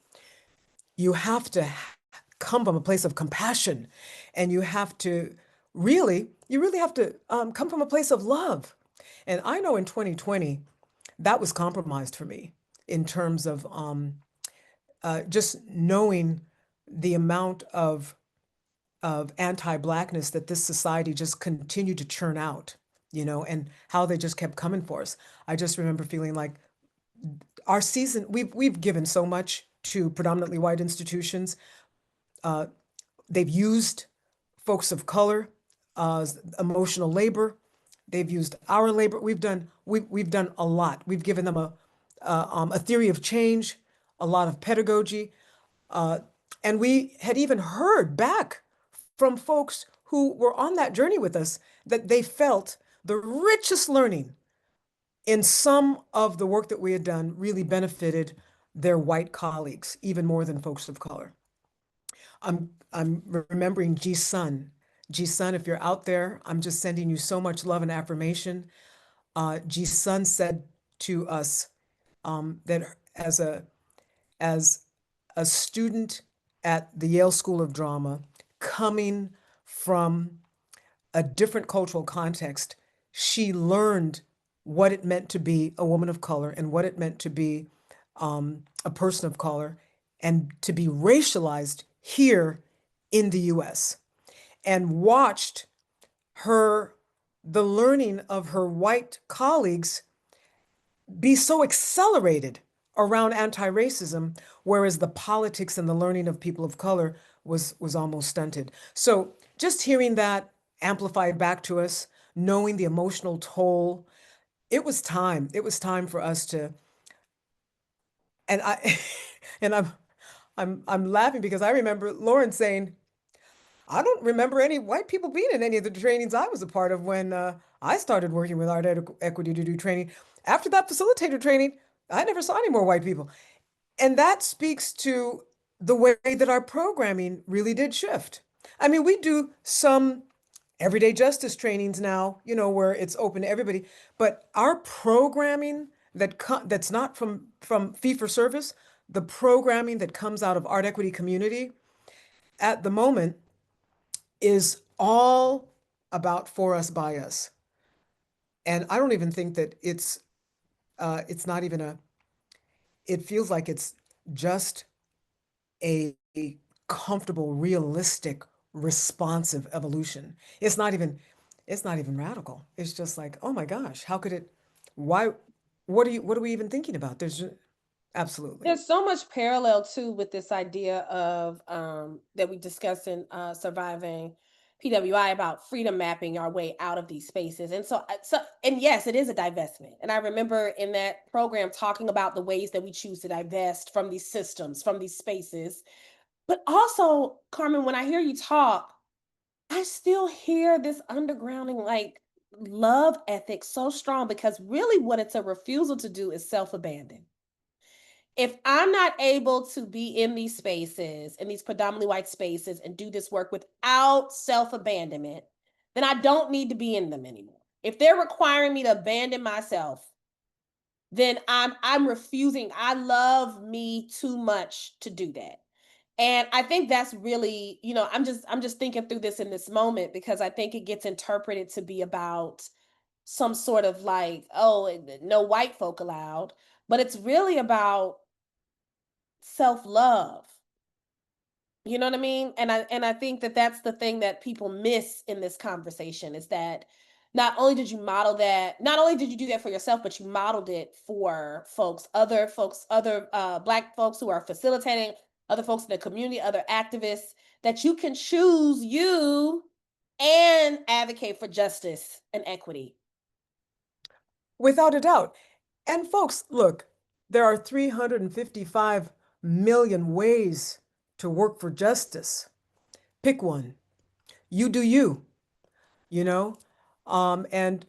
you have to come from a place of compassion, and you really have to come from a place of love. And I know in 2020, that was compromised for me in terms of just knowing the amount of anti-Blackness that this society just continued to churn out, and how they just kept coming for us. I just remember feeling like our season, we've given so much to predominantly white institutions. They've used folks of color, emotional labor. They've used our labor. We've done a lot. We've given them a theory of change, a lot of pedagogy, and we had even heard back from folks who were on that journey with us that they felt the richest learning in some of the work that we had done really benefited their white colleagues, even more than folks of color. I'm remembering G Sun. G Sun, if you're out there, I'm just sending you so much love and affirmation. G Sun said to us that as a student at the Yale School of Drama, coming from a different cultural context, she learned what it meant to be a woman of color and what it meant to be a person of color and to be racialized here in the US, and watched the learning of her white colleagues be so accelerated around anti-racism, whereas the politics and the learning of people of color was almost stunted. So just hearing that amplified back to us, knowing the emotional toll, it was time. It was time for us to, and I and I'm laughing because I remember Lauren saying, I don't remember any white people being in any of the trainings I was a part of when I started working with artEquity to do training. After that facilitator training, I never saw any more white people. And that speaks to the way that our programming really did shift. I mean, we do some everyday justice trainings now, where it's open to everybody, but our programming that's not from fee for service, the programming that comes out of artEquity community at the moment is all about for us, by us. And I don't even think that it's not even it feels like it's just a comfortable, realistic, responsive evolution. It's not even radical. It's just like, oh my gosh, how could it, why, what are we even thinking about? Absolutely. There's so much parallel too with this idea of that we discussed in surviving PWI about freedom mapping our way out of these spaces. And and yes, it is a divestment. And I remember in that program talking about the ways that we choose to divest from these systems, from these spaces. But also, Carmen, when I hear you talk, I still hear this undergrounding like love ethic so strong, because really what it's a refusal to do is self-abandon. If I'm not able to be in these spaces, in these predominantly white spaces, and do this work without self-abandonment, then I don't need to be in them anymore. If they're requiring me to abandon myself, then I'm refusing. I love me too much to do that. And I think that's really, I'm just thinking through this in this moment, because I think it gets interpreted to be about some sort of like, oh, no white folk allowed, but it's really about self-love. You know what I mean? And I think that that's the thing that people miss in this conversation, is that not only did you model that, not only did you do that for yourself, but you modeled it for other Black folks who are facilitating, other folks in the community, other activists, that you can choose you and advocate for justice and equity. Without a doubt. And folks, look, there are 355 million ways to work for justice. Pick one. You do you, you know? And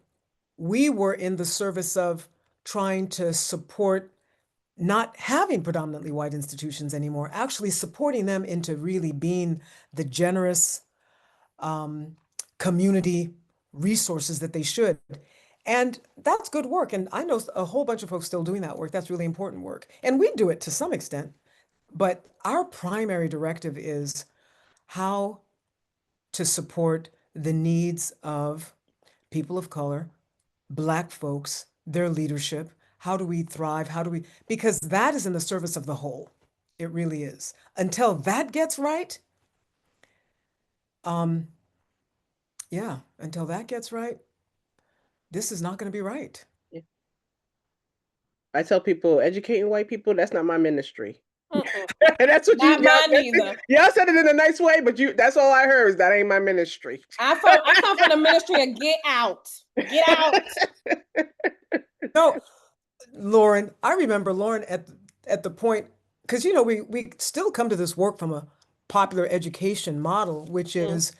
we were in the service of trying to support not having predominantly white institutions anymore, actually supporting them into really being the generous community resources that they should. And that's good work. And I know a whole bunch of folks still doing that work. That's really important work. And we do it to some extent. But our primary directive is how to support the needs of people of color, Black folks, their leadership. How do we thrive? Because that is in the service of the whole. It really is. Until that gets right, until that gets right, this is not going to be right. Yeah. I tell people, educating white people, that's not my ministry. That's what not mine either. Y'all said it in a nice way, but that's all I heard, is that ain't my ministry. I come from the ministry of get out. Get out. No, Lauren, I remember Lauren at the point, because we still come to this work from a popular education model, which is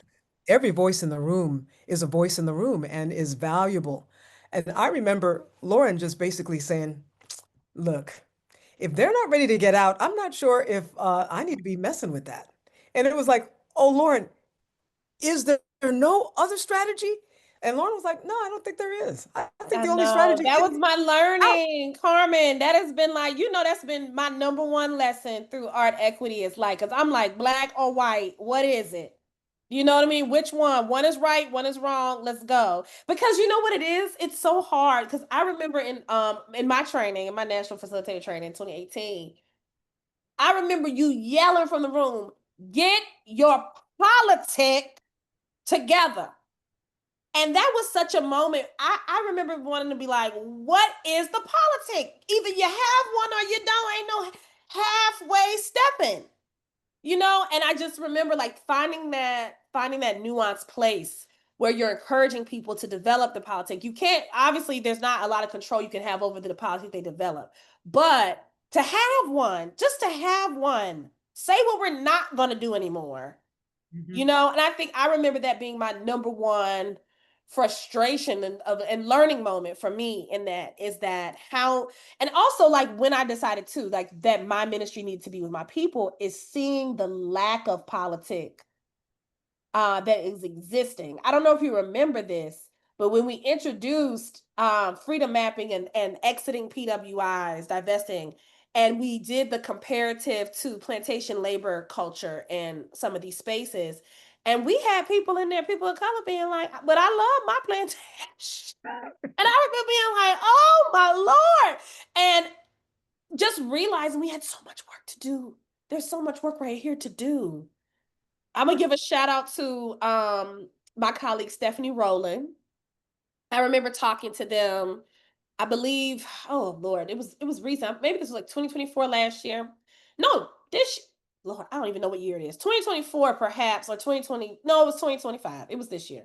every voice in the room is a voice in the room and is valuable. And I remember Lauren just basically saying, look, if they're not ready to get out, I'm not sure if I need to be messing with that. And it was like, oh, Lauren, is there no other strategy? And Lauren was like, no, I don't think there is. I think I the only know strategy that is was my learning, Carmen. That has been like, that's been my number one lesson through art equity is like, because I'm like, black or white, what is it? You know what I mean? Which one? One is right, one is wrong. Let's go. Because you know what it is? It's so hard. Because I remember in my training, in my national facilitator training in 2018, I remember you yelling from the room, get your politic together. And that was such a moment. I remember wanting to be like, what is the politic? Either you have one or you don't. Ain't no halfway stepping, and I just remember like finding that nuanced place where you're encouraging people to develop the politic. You can't, obviously, there's not a lot of control you can have over the politic they develop, but to have one, just to have one, say what we're not going to do anymore. And I think I remember that being my number one frustration and learning moment for me in that is that how, and also like when I decided to like that my ministry needed to be with my people is seeing the lack of politic that is existing. I don't know if you remember this, but when we introduced freedom mapping and exiting PWIs, divesting, and we did the comparative to plantation labor culture in some of these spaces, and we had people in there, people of color being like, but I love my plantation. And I remember being like, oh my Lord. And just realizing we had so much work to do. There's so much work right here to do. I'm gonna give a shout out to my colleague Stephanie Rowland. I remember talking to them. I believe, oh Lord, it was recent. Maybe this was like 2024 last year. No, Lord, I don't even know what year it is. 2024 perhaps, or 2020. No, it was 2025. It was this year.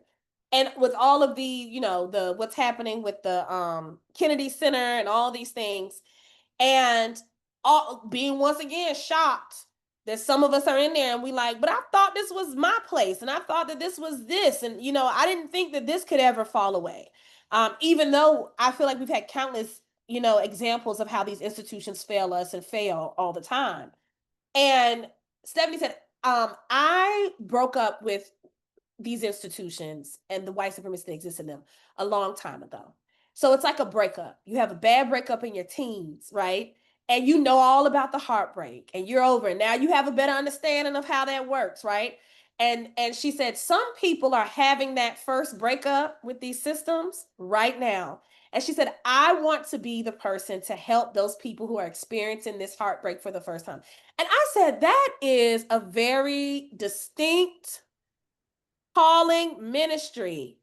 And with all of the what's happening with the Kennedy Center and all these things, and all being once again shocked that some of us are in there and we like, but I thought this was my place and I thought that this was this, and I didn't think that this could ever fall away. Even though I feel like we've had countless examples of how these institutions fail us and fail all the time. And Stephanie said, I broke up with these institutions and the white supremacists that exist in them a long time ago. So it's like a breakup. You have a bad breakup in your teens, right? And you know all about the heartbreak and you're over. Now you have a better understanding of how that works, right? And she said some people are having that first breakup with these systems right now. And she said, I want to be the person to help those people who are experiencing this heartbreak for the first time. And I said, that is a very distinct calling ministry.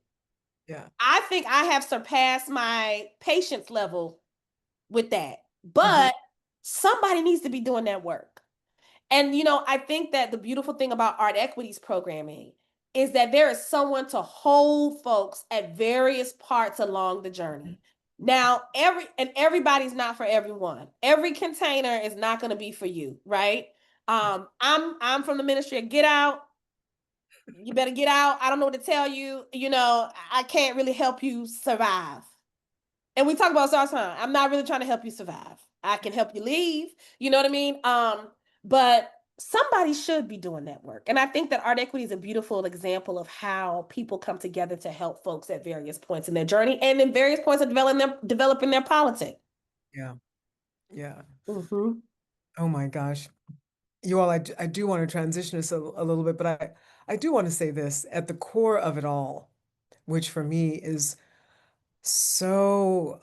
Yeah. I think I have surpassed my patience level with that, but somebody needs to be doing that work. And, I think that the beautiful thing about Art Equities programming is that there is someone to hold folks at various parts along the journey. Now, everybody's not for everyone. Every container is not going to be for you, right? I'm from the ministry of Get Out. You better get out. I don't know what to tell you. I can't really help you survive. And we talk about this all the time. I'm not really trying to help you survive. I can help you leave. You know what I mean? But somebody should be doing that work. And I think that art equity is a beautiful example of how people come together to help folks at various points in their journey and in various points of developing their politics. Yeah. Yeah. Mm-hmm. Oh my gosh. You all, I do want to transition us a little bit, but I do want to say this at the core of it all, which for me is so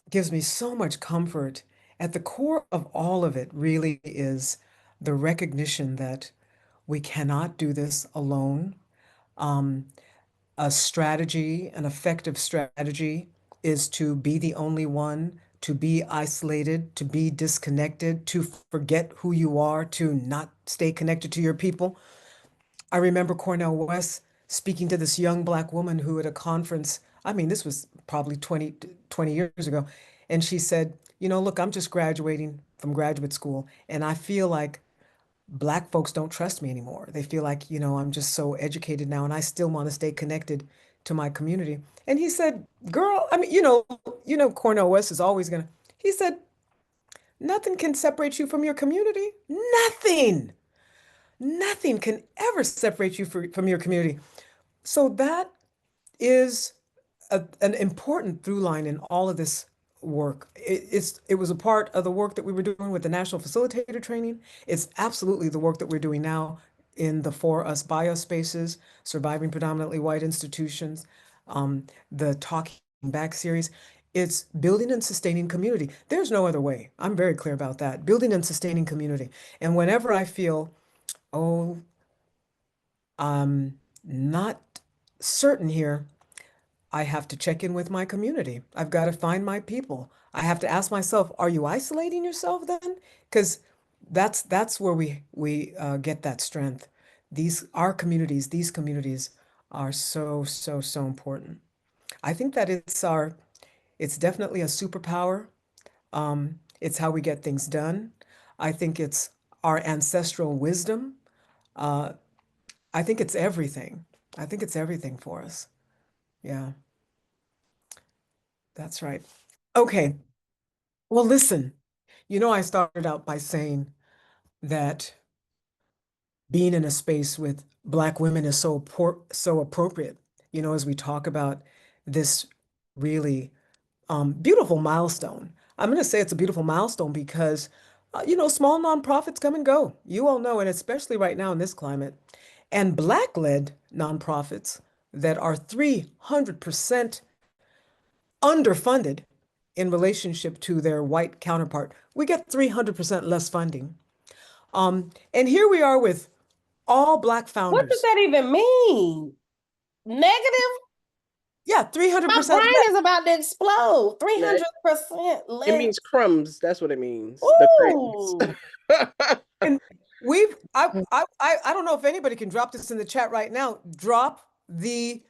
gives me so much comfort. At the core of all of it really is the recognition that we cannot do this alone. Um, a strategy, an effective strategy, is to be the only one, to be isolated, to be disconnected, to forget who you are, to not stay connected to your people. I remember Cornel West speaking to this young Black woman who at a conference, I mean, this was probably 20 years ago, and she said, look, I'm just graduating from graduate school, and I feel like Black folks don't trust me anymore. They feel like, I'm just so educated now and I still want to stay connected to my community. And he said, girl, I mean, Cornel West is always he said, nothing can separate you from your community. Nothing. Nothing can ever separate you from your community. So that is an important through line in all of this work. It was a part of the work that we were doing with the National Facilitator Training. It's absolutely the work that we're doing now in the For Us, By Us spaces, surviving predominantly white institutions, the Talking Back series. It's building and sustaining community. There's no other way. I'm very clear about that. Building and sustaining community. And whenever I feel, oh, I'm not certain here, I have to check in with my community. I've got to find my people. I have to ask myself, are you isolating yourself then? Because that's where we get that strength. These communities are so important. I think that it's definitely a superpower. It's how we get things done. I think it's our ancestral wisdom. Uh, I think it's everything. I think it's everything for us. Yeah, that's right. Okay. Well, listen, I started out by saying that being in a space with Black women is so appropriate, as we talk about this really beautiful milestone. I'm going to say it's a beautiful milestone because, small nonprofits come and go. You all know, and especially right now in this climate, and Black-led nonprofits that are 300% underfunded in relationship to their white counterpart. We get 300% less funding. And here we are with all Black What does founders. that even mean? Negative? Yeah, My 300% brain less. is about to explode. 300% It less. means crumbs. That's what it means. The crumbs. Ooh. And I don't know if anybody can drop this in the chat right now. Drop the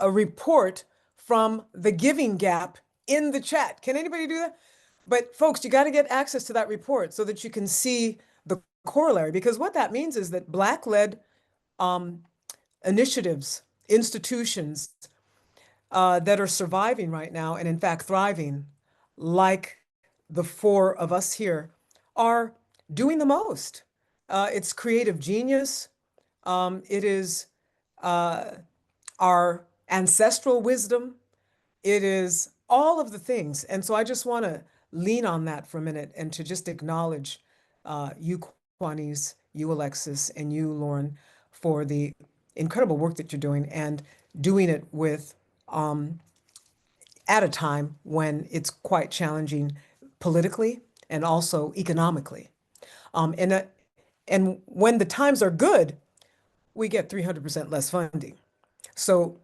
report from the Giving Gap in the chat. Can anybody do that? But folks, you got to get access to that report so that you can see the corollary, because what that means is that Black-led initiatives, institutions that are surviving right now and in fact thriving, like the four of us here, are doing the most. It's creative genius. It is our ancestral wisdom. It is all of the things. And so I just want to lean on that for a minute and to just acknowledge you, Quanice, you, Alexis, and you, Lauren, for the incredible work that you're doing and doing it with at a time when it's quite challenging politically and also economically. And when the times are good, we get 300% less funding. So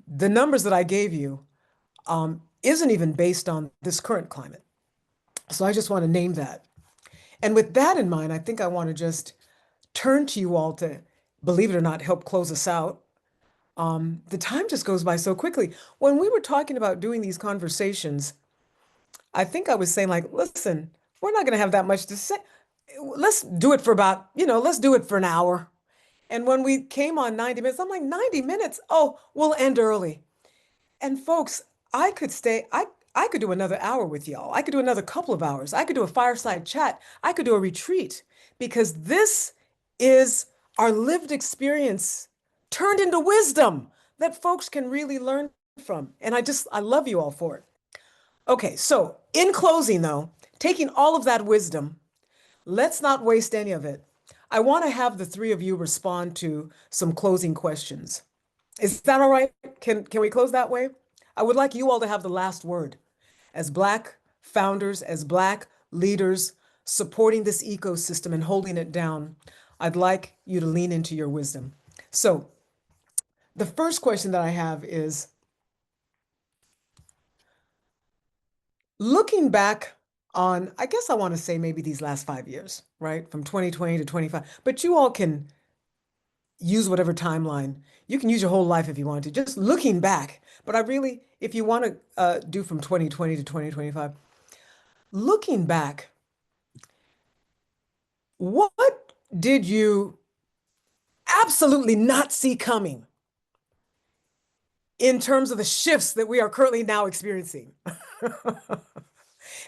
the numbers that I gave you isn't even based on this current climate. So I just want to name that. And with that in mind, I think I want to just turn to you all to, believe it or not, help close us out. The time just goes by so quickly. When we were talking about doing these conversations, I think I was saying, like, listen, we're not going to have that much to say. Let's do it for about, let's do it for an hour. And when we came on 90 minutes, I'm like, 90 minutes? Oh, we'll end early. And folks, I could do another hour with y'all. I could do another couple of hours. I could do a fireside chat. I could do a retreat, because this is our lived experience turned into wisdom that folks can really learn from. And I love you all for it. Okay, so in closing though, taking all of that wisdom, let's not waste any of it. I want to have the three of you respond to some closing questions. Is that all right? Can we close that way? I would like you all to have the last word. As Black founders, as Black leaders supporting this ecosystem and holding it down, I'd like you to lean into your wisdom. So the first question that I have is, looking back on, I guess I want to say maybe these last 5 years, right? From 2020 to 25, but you all can use whatever timeline. You can use your whole life if you want to, just looking back. But if you want to do from 2020 to 2025, looking back, what did you absolutely not see coming in terms of the shifts that we are currently now experiencing?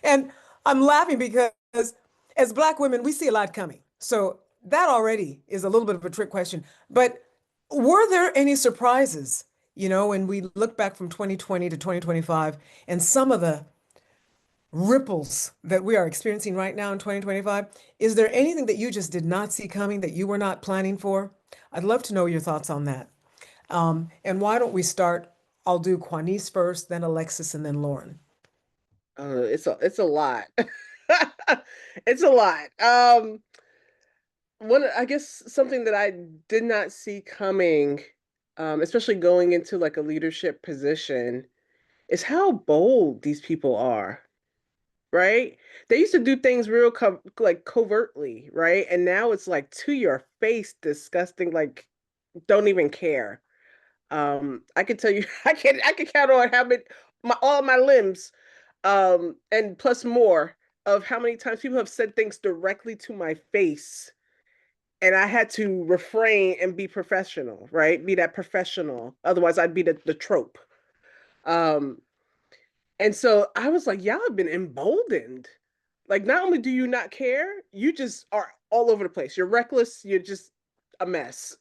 And I'm laughing because as Black women, we see a lot coming. So that already is a little bit of a trick question, but were there any surprises, when we look back from 2020 to 2025 and some of the ripples that we are experiencing right now in 2025? Is there anything that you just did not see coming that you were not planning for? I'd love to know your thoughts on that. And why don't we start? I'll do Quanice first, then Alexis, and then Lauren. It's a lot. It's a lot. I guess something that I did not see coming, especially going into like a leadership position, is how bold these people are, right? They used to do things real like covertly, right? And now it's like to your face, disgusting, like don't even care. I can tell you, I can count on how many all of my limbs, and plus more of how many times people have said things directly to my face, and I had to refrain and be professional, right? Be that professional. Otherwise, I'd be the trope. Um, and so I was like, y'all have been emboldened. Like, not only do you not care, you just are all over the place. You're reckless. You're just a mess.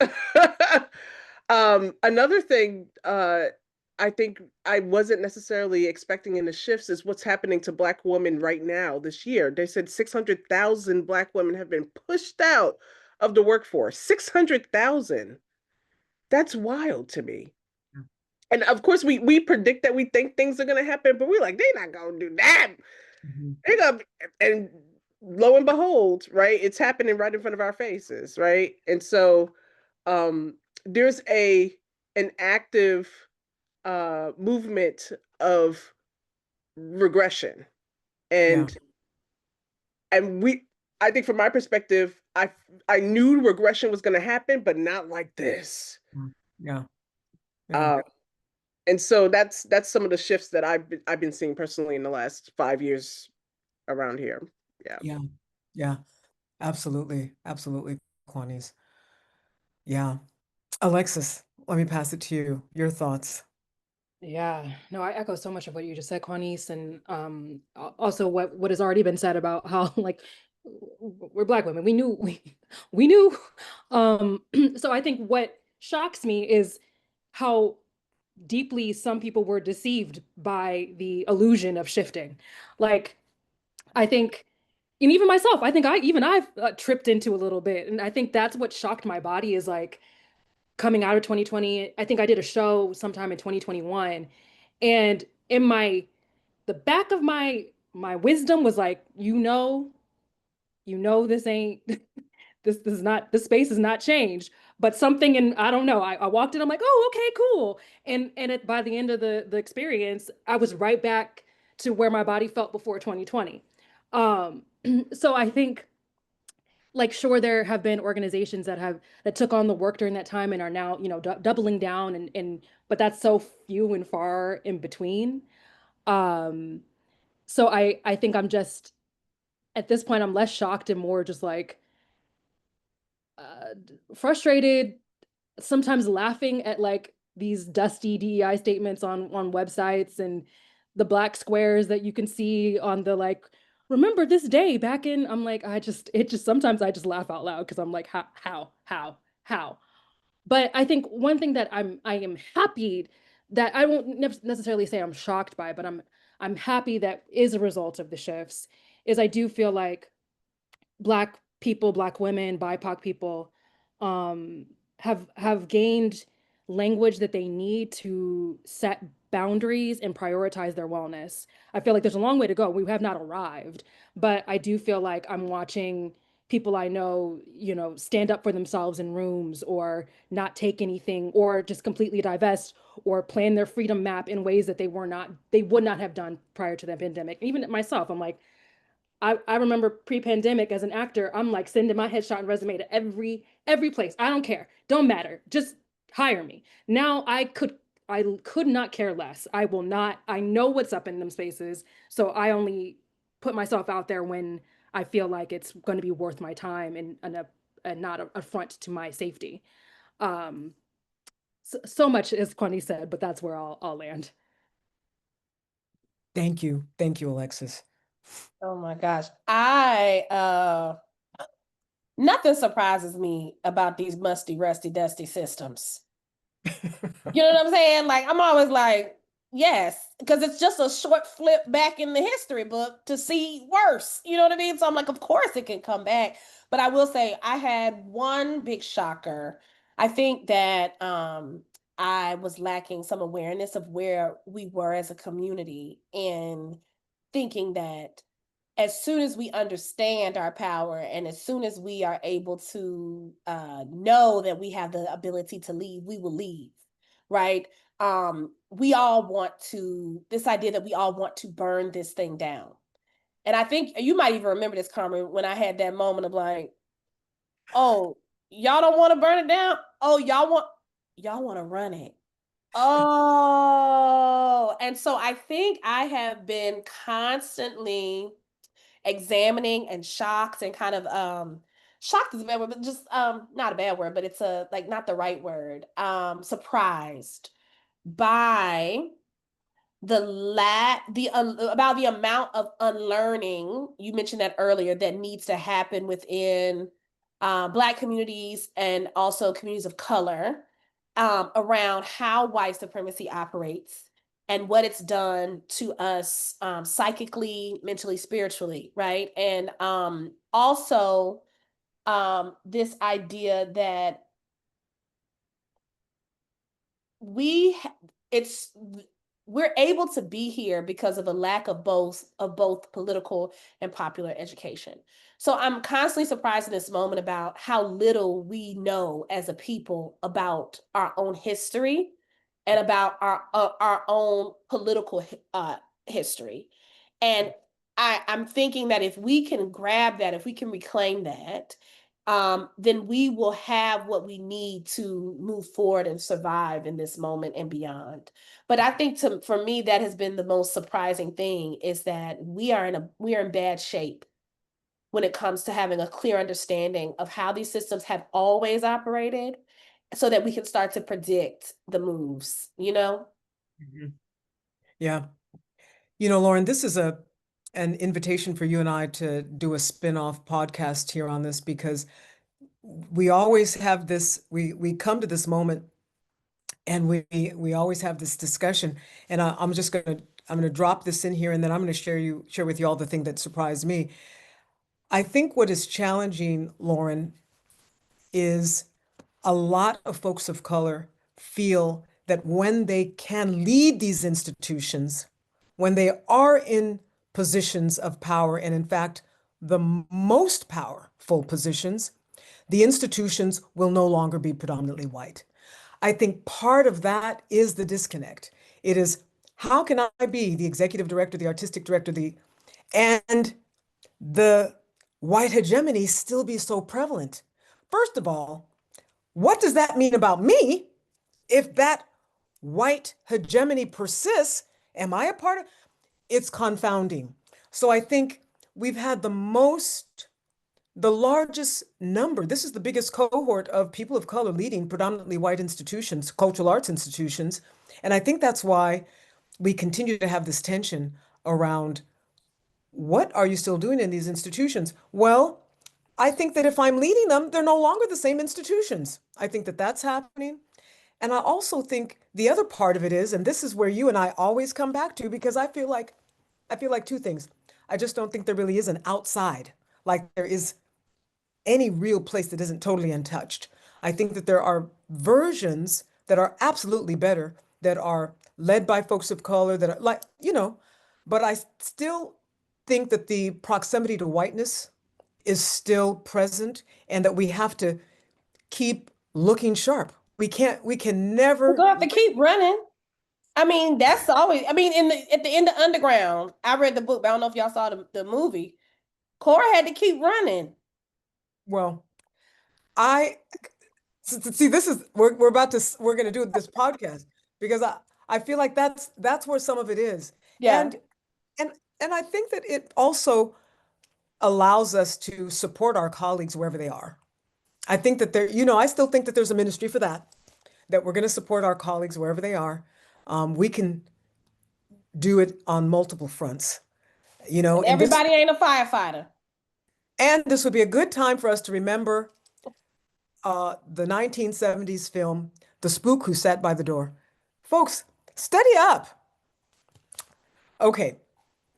Another thing, I think I wasn't necessarily expecting in the shifts is what's happening to Black women right now this year. They said 600,000 Black women have been pushed out of the workforce. 600,000. That's wild to me. And of course, we predict that we think things are going to happen, but we're like, they're not going to do that. They're gonna, and lo and behold, right, it's happening right in front of our faces, right? And so there's an active movement of regression, and we, I think from my perspective, I knew regression was going to happen, but not like this. Yeah. And so that's some of the shifts that I've been seeing personally in the last 5 years around here. Yeah. Absolutely. Absolutely, Quanice. Yeah. Alexis, let me pass it to you. Your thoughts. Yeah, no, I echo so much of what you just said, Quanice, and also what has already been said about how like we're Black women. We knew. So I think what shocks me is how deeply some people were deceived by the illusion of shifting. Like, I think, and even myself, I think I've tripped into a little bit, and I think that's what shocked my body is like coming out of 2020. I think I did a show sometime in 2021, and in the back of my wisdom was like, this ain't this is not, this space has not changed. But something, and I don't know, I walked in, I'm like, oh, okay, cool. And by the end of the experience, I was right back to where my body felt before 2020. So I think, like, sure, there have been organizations that took on the work during that time and are now, doubling down, and but that's so few and far in between. Um, so I think I'm just, at this point, I'm less shocked and more just like frustrated, sometimes laughing at like these dusty DEI statements on websites and the black squares that you can see on the like, remember this day back in, I'm like, it just sometimes I just laugh out loud because I'm like, how? But I think one thing that I am happy, that I won't necessarily say I'm shocked by, but I'm happy that is a result of the shifts, is I do feel like Black people, Black women, BIPOC people, um, have gained language that they need to set boundaries and prioritize their wellness. I feel like there's a long way to go. We have not arrived, but I do feel like I'm watching people I know, stand up for themselves in rooms, or not take anything, or just completely divest, or plan their freedom map in ways that they would not have done prior to the pandemic. Even myself, I'm like, I remember pre-pandemic as an actor, I'm like sending my headshot and resume to every place. I don't care. Don't matter. Just hire me. Now I could not care less. I will not, I know what's up in them spaces. So I only put myself out there when I feel like it's going to be worth my time, and not a affront to my safety. Um, so much, as Quani said, but that's where I'll land. Thank you. Thank you, Alexis. Oh my gosh. I nothing surprises me about these musty, rusty, dusty systems. You know what I'm saying? Like, I'm always like, yes, because it's just a short flip back in the history book to see worse. You know what I mean? So I'm like, of course it can come back. But I will say I had one big shocker. I think that I was lacking some awareness of where we were as a community in thinking that as soon as we understand our power and as soon as we are able to know that we have the ability to leave, we will leave, right? We all want to, this idea that we all want to burn this thing down. And I think you might even remember this, Carmen, when I had that moment of like, oh, y'all don't want to burn it down? Oh, y'all want to run it. Oh, and so I think I have been constantly examining and shocked and kind of shocked is a bad word, but just not a bad word, but it's a like not the right word. Surprised by about the amount of unlearning you mentioned that earlier that needs to happen within Black communities and also communities of color around how white supremacy operates and what it's done to us psychically, mentally, spiritually, right? And also this idea that it's we're able to be here because of a lack of both political and popular education. So I'm constantly surprised in this moment about how little we know as a people about our own history and about our own political history. And I'm thinking that if we can grab that, if we can reclaim that, then we will have what we need to move forward and survive in this moment and beyond. But I think for me, that has been the most surprising thing is that we are in bad shape when it comes to having a clear understanding of how these systems have always operated so that we can start to predict the moves, you know? Mhm. Yeah. You know, Lauren, this is an invitation for you and I to do a spin-off podcast here on this because we always have this, we come to this moment and we always have this discussion. And I'm gonna drop this in here and then I'm gonna share with you all the thing that surprised me. I think what is challenging, Lauren, is a lot of folks of color feel that when they can lead these institutions, when they are in positions of power, and in fact, the most powerful positions, the institutions will no longer be predominantly white. I think part of that is the disconnect. It is, how can I be the executive director, the artistic director, and the white hegemony still be so prevalent? First of all, what does that mean about me if that white hegemony persists? Am I a part of it? It's confounding. So I think we've had the largest number. This is the biggest cohort of people of color leading predominantly white institutions, cultural arts institutions. And I think that's why we continue to have this tension around what are you still doing in these institutions? Well, I think that if I'm leading them, they're no longer the same institutions. I think that that's happening. And I also think the other part of it is, and this is where you and I always come back to, because I feel like two things. I just don't think there really is an outside, like there is any real place that isn't totally untouched. I think that there are versions that are absolutely better, that are led by folks of color, that are like, but I still think that the proximity to whiteness is still present and that we have to keep looking sharp. We can We're never. gonna have to keep running. I mean, that's always, I mean, at the end of Underground, I read the book, but I don't know if y'all saw the movie. Cora had to keep running. Well, I see this is we're gonna do this podcast because I feel like that's where some of it is. Yeah. And and I think that it also allows us to support our colleagues wherever they are. I think that I still think that there's a ministry for that we're going to support our colleagues wherever they are. We can do it on multiple fronts, And and this, everybody ain't a firefighter. And this would be a good time for us to remember the 1970s film, The Spook Who Sat by the Door. Folks, study up. Okay,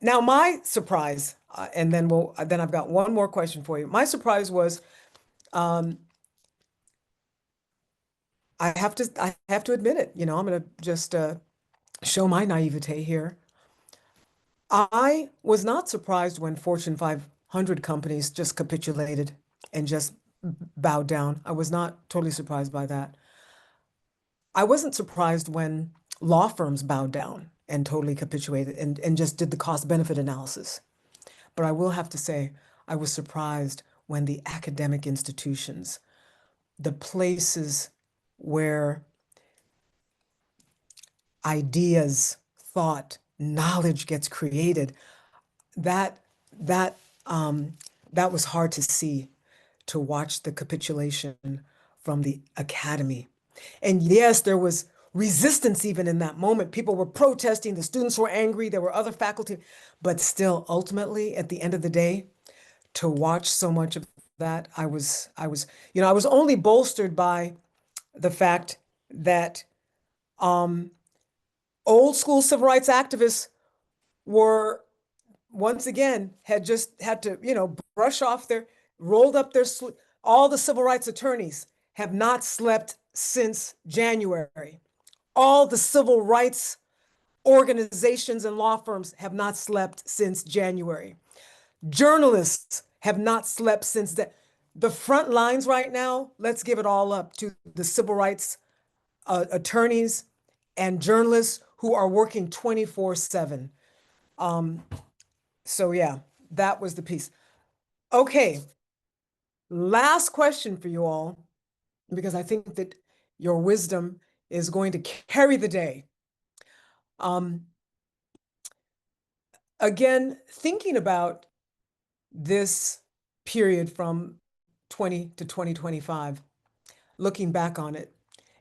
now my surprise, and then I've got one more question for you. My surprise was, I have to admit it. You know, I'm going to just show my naivete here. I was not surprised when Fortune 500 companies just capitulated and just bowed down. I was not totally surprised by that. I wasn't surprised when law firms bowed down and totally capitulated and just did the cost benefit analysis. But I will have to say, I was surprised when the academic institutions, the places where ideas, thought, knowledge gets created, that was hard to see, to watch the capitulation from the academy. And yes, there was resistance even in that moment. People were protesting, the students were angry, there were other faculty, but still, ultimately, at the end of the day, to watch so much of that, I was only bolstered by the fact that old school civil rights activists were, once again, had to, brush off rolled up their sleeve. All the civil rights attorneys have not slept since January. All the civil rights organizations and law firms have not slept since January. Journalists have not slept since that. The front lines right now, let's give it all up to the civil rights attorneys and journalists who are working 24/7. So yeah, that was the piece. Okay, last question for you all, because I think that your wisdom is going to carry the day. Again, thinking about this period from 20 to 2025, looking back on it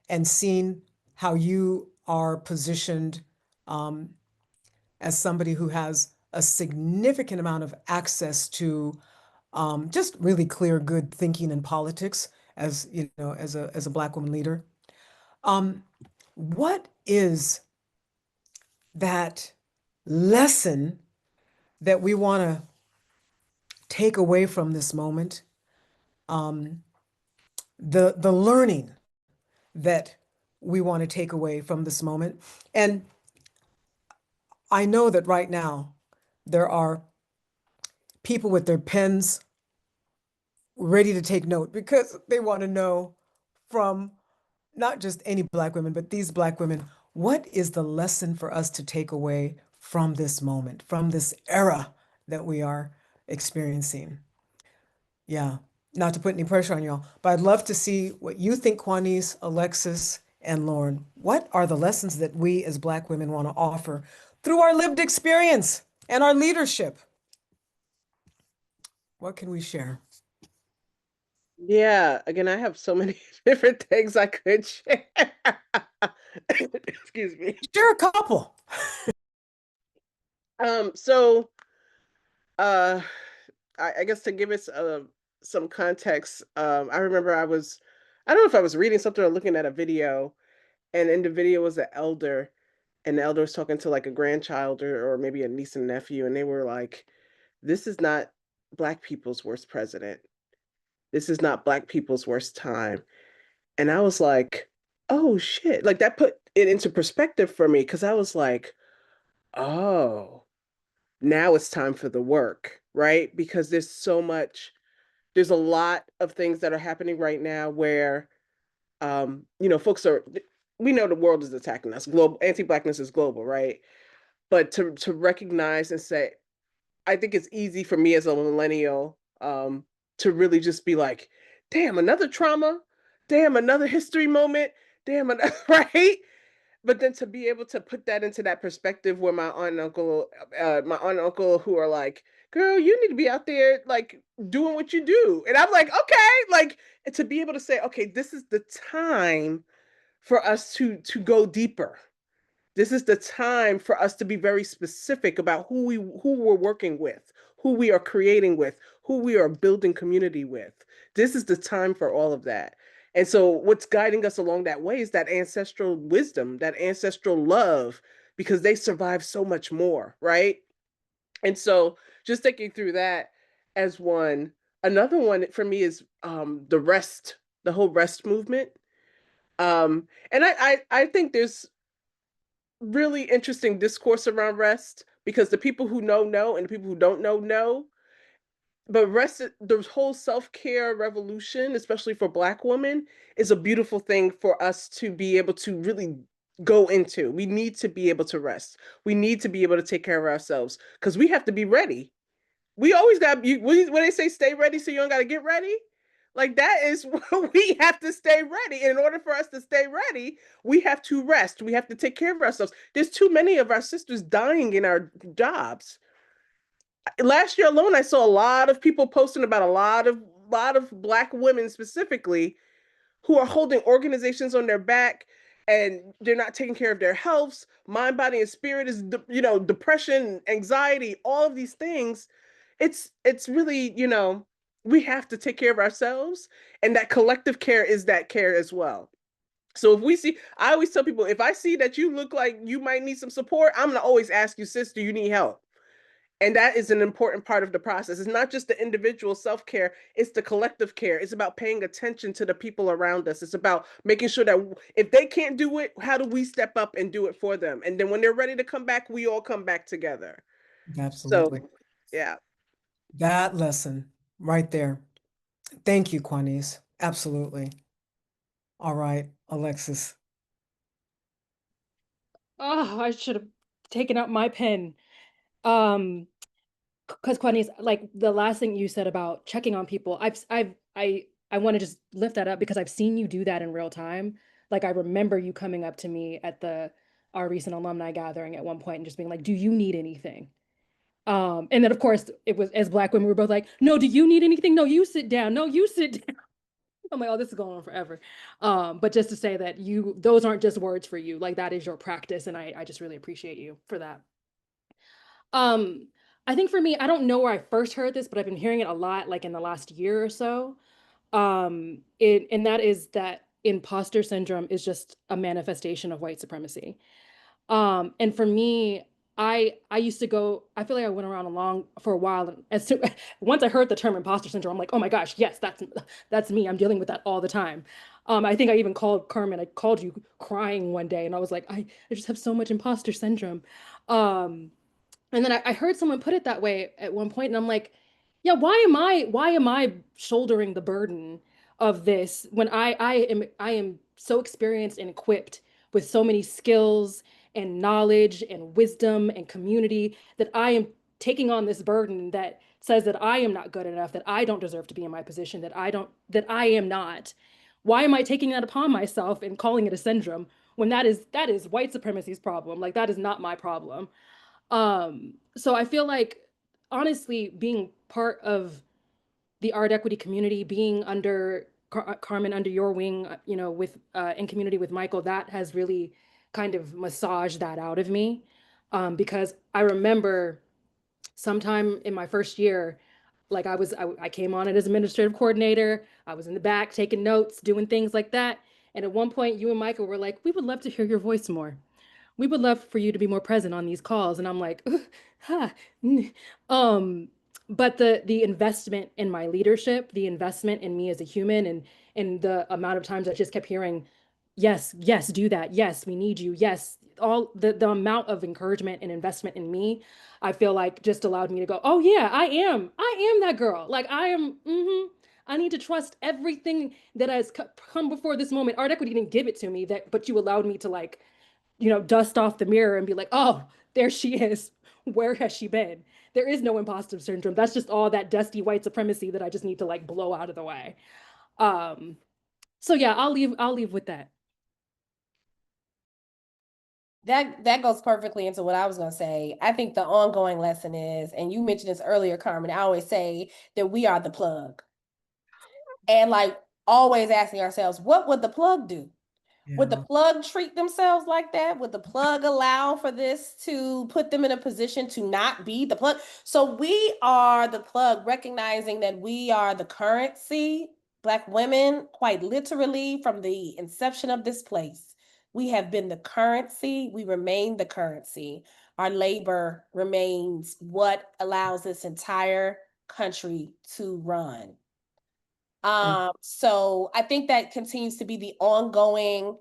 and seeing how you are positioned as somebody who has a significant amount of access to just really clear, good thinking in politics, as you know, as a Black woman leader. What is that lesson that we want to take away from this moment? The learning that we want to take away from this moment. And I know that right now there are people with their pens ready to take note, because they want to know from not just any Black women, but these Black women, what is the lesson for us to take away from this moment, from this era that we are experiencing? Yeah, not to put any pressure on y'all, but I'd love to see what you think, Quanice, Alexis, and Lauren. What are the lessons that we as Black women want to offer through our lived experience and our leadership? What can we share? Yeah, again, I have so many different things I could share. Excuse me. Share a couple. So I guess to give us some context, I remember I don't know if I was reading something or looking at a video, and in the video was an elder, and the elder was talking to like a grandchild or maybe a niece and nephew, and they were like, "This is not Black people's worst president. This is not Black people's worst time." And I was like, "Oh shit!" Like that put it into perspective for me, because I was like, "Oh, now it's time for the work," right? Because there's a lot of things that are happening right now where, folks we know the world is attacking us. Global anti-Blackness is global, right? But to recognize and say, I think it's easy for me as a millennial to really just be like, damn, another trauma, damn, another history moment, damn, right? But then to be able to put that into that perspective where my aunt and uncle who are like, girl, you need to be out there like doing what you do. And I'm like, okay, like, and to be able to say, okay, this is the time for us to go deeper. This is the time for us to be very specific about who we're working with, who we are creating with, who we are building community with. This is the time for all of that. And so what's guiding us along that way is that ancestral wisdom, that ancestral love, because they survive so much more, right? And so just thinking through that as one. Another one for me is the rest, the whole rest movement. And I think there's really interesting discourse around rest because the people who know and the people who don't know. But rest, the whole self-care revolution, especially for Black women, is a beautiful thing for us to be able to really go into. We need to be able to rest. We need to be able to take care of ourselves because we have to be ready. We always got you when they say stay ready so you don't got to get ready. Like that is we have to stay ready. And in order for us to stay ready, we have to rest. We have to take care of ourselves. There's too many of our sisters dying in our jobs. Last year alone, I saw a lot of people posting about a lot of Black women specifically who are holding organizations on their back and they're not taking care of their health, mind, body, and spirit is depression, anxiety, all of these things. It's really, we have to take care of ourselves, and that collective care is that care as well. So if we see, I always tell people, if I see that you look like you might need some support, I'm gonna always ask you, sis, do you need help? And that is an important part of the process. It's not just the individual self-care, it's the collective care. It's about paying attention to the people around us. It's about making sure that if they can't do it, how do we step up and do it for them? And then when they're ready to come back, we all come back together. Absolutely. So, yeah. That lesson right there. Thank you, Quanice. Absolutely. All right, Alexis. Oh, I should have taken out my pen. Because Quanice, like the last thing you said about checking on people, I want to just lift that up because I've seen you do that in real time. Like I remember you coming up to me at our recent alumni gathering at one point and just being like, "Do you need anything?" And then of course it was as Black women, we were both like, "No, do you need anything? No, you sit down. No, you sit down." I'm like, "Oh, this is going on forever." But just to say that those aren't just words for you, like that is your practice, and I just really appreciate you for that. Um, I think for me, I don't know where I first heard this, but I've been hearing it a lot, like in the last year or so. And that is that imposter syndrome is just a manifestation of white supremacy. And for me, I used to go, I feel like I went around along for a while. And once I heard the term imposter syndrome, I'm like, oh my gosh, yes, that's me. I'm dealing with that all the time. I think I even called Carmen, I called you crying one day, and I was like, I just have so much imposter syndrome. Um, and then I heard someone put it that way at one point, and I'm like, yeah, why am I shouldering the burden of this when I am so experienced and equipped with so many skills and knowledge and wisdom and community that I am taking on this burden that says that I am not good enough, that I don't deserve to be in my position, that I am not. Why am I taking that upon myself and calling it a syndrome when that is white supremacy's problem? Like that is not my problem. So I feel like honestly being part of the artEquity community, being under Carmen, under your wing, with in community with Michael, that has really kind of massaged that out of me. Because I remember sometime in my first year, like I came on it as administrative coordinator. I was in the back taking notes, doing things like that. And at one point, you and Michael were like, "We would love to hear your voice more. We would love for you to be more present on these calls." And I'm like, huh. um, but the investment in my leadership, the investment in me as a human, and the amount of times I just kept hearing, yes, yes, do that. Yes, we need you. Yes, all the amount of encouragement and investment in me, I feel like just allowed me to go, oh yeah, I am that girl. Like I am. I need to trust everything that has come before this moment. artEquity didn't give it to me, but you allowed me to like dust off the mirror and be like, oh, there she is. Where has she been? There is no imposter syndrome. That's just all that dusty white supremacy that I just need to like blow out of the way. So yeah, I'll leave with that. That goes perfectly into what I was going to say. I think the ongoing lesson is, and you mentioned this earlier, Carmen, I always say that we are the plug. And like always asking ourselves, what would the plug do? Would the Yeah. plug treat themselves like that? Would the plug allow for this to put them in a position to not be the plug? So we are the plug, recognizing that we are the currency, Black women, quite literally from the inception of this place. We have been the currency, we remain the currency. Our labor remains what allows this entire country to run. So I think that continues to be the ongoing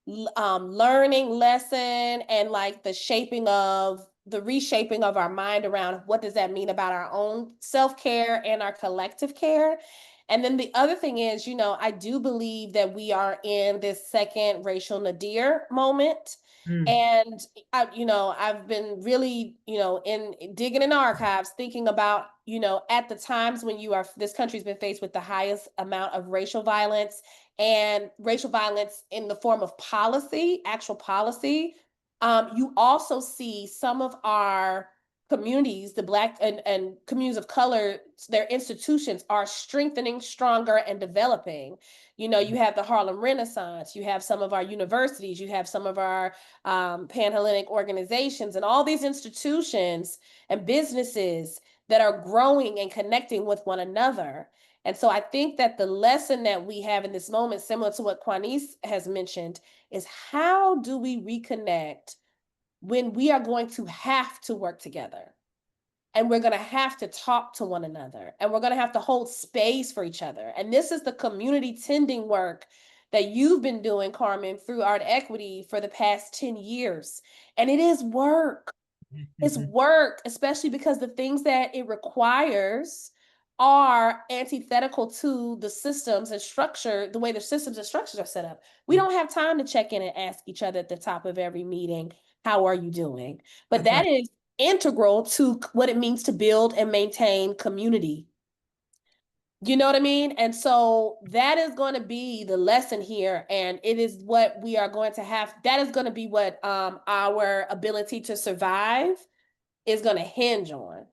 learning lesson, and like the reshaping of our mind around what does that mean about our own self-care and our collective care. And then the other thing is, I do believe that we are in this second racial nadir moment. And I've been really, in digging in archives, thinking about, at the times when this country's been faced with the highest amount of racial violence, and racial violence in the form of policy, actual policy. You also see some of our communities, the Black and communities of color, their institutions are strengthening, stronger, and developing. You have the Harlem Renaissance, you have some of our universities, you have some of our Pan-Hellenic organizations, and all these institutions and businesses that are growing and connecting with one another. And so I think that the lesson that we have in this moment, similar to what Quanice has mentioned, is how do we reconnect when we are going to have to work together, and we're going to have to talk to one another, and we're going to have to hold space for each other. And this is the community tending work that you've been doing, Carmen, through artEquity for the past 10 years. And it is work. It's work, especially because the things that it requires are antithetical to the systems and structure, the way the systems and structures are set up. We don't have time to check in and ask each other at the top of every meeting, how are you doing? But That's that is integral to what it means to build and maintain community. You know what I mean? And so that is going to be the lesson here. And it is what we are going to have. That is going to be what our ability to survive is going to hinge on.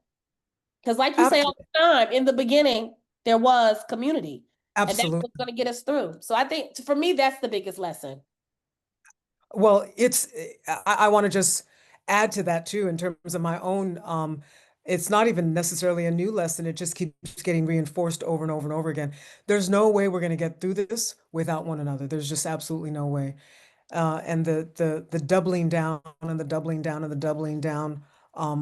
Because like you say all the time, in the beginning, there was community. And that's Absolutely. what's going to get us through. So I think for me, that's the biggest lesson. Well, I want to just add to that too, in terms of my own, it's not even necessarily a new lesson. It just keeps getting reinforced over and over and over again. There's no way we're going to get through this without one another. There's just absolutely no way. And the doubling down and the doubling down and the doubling down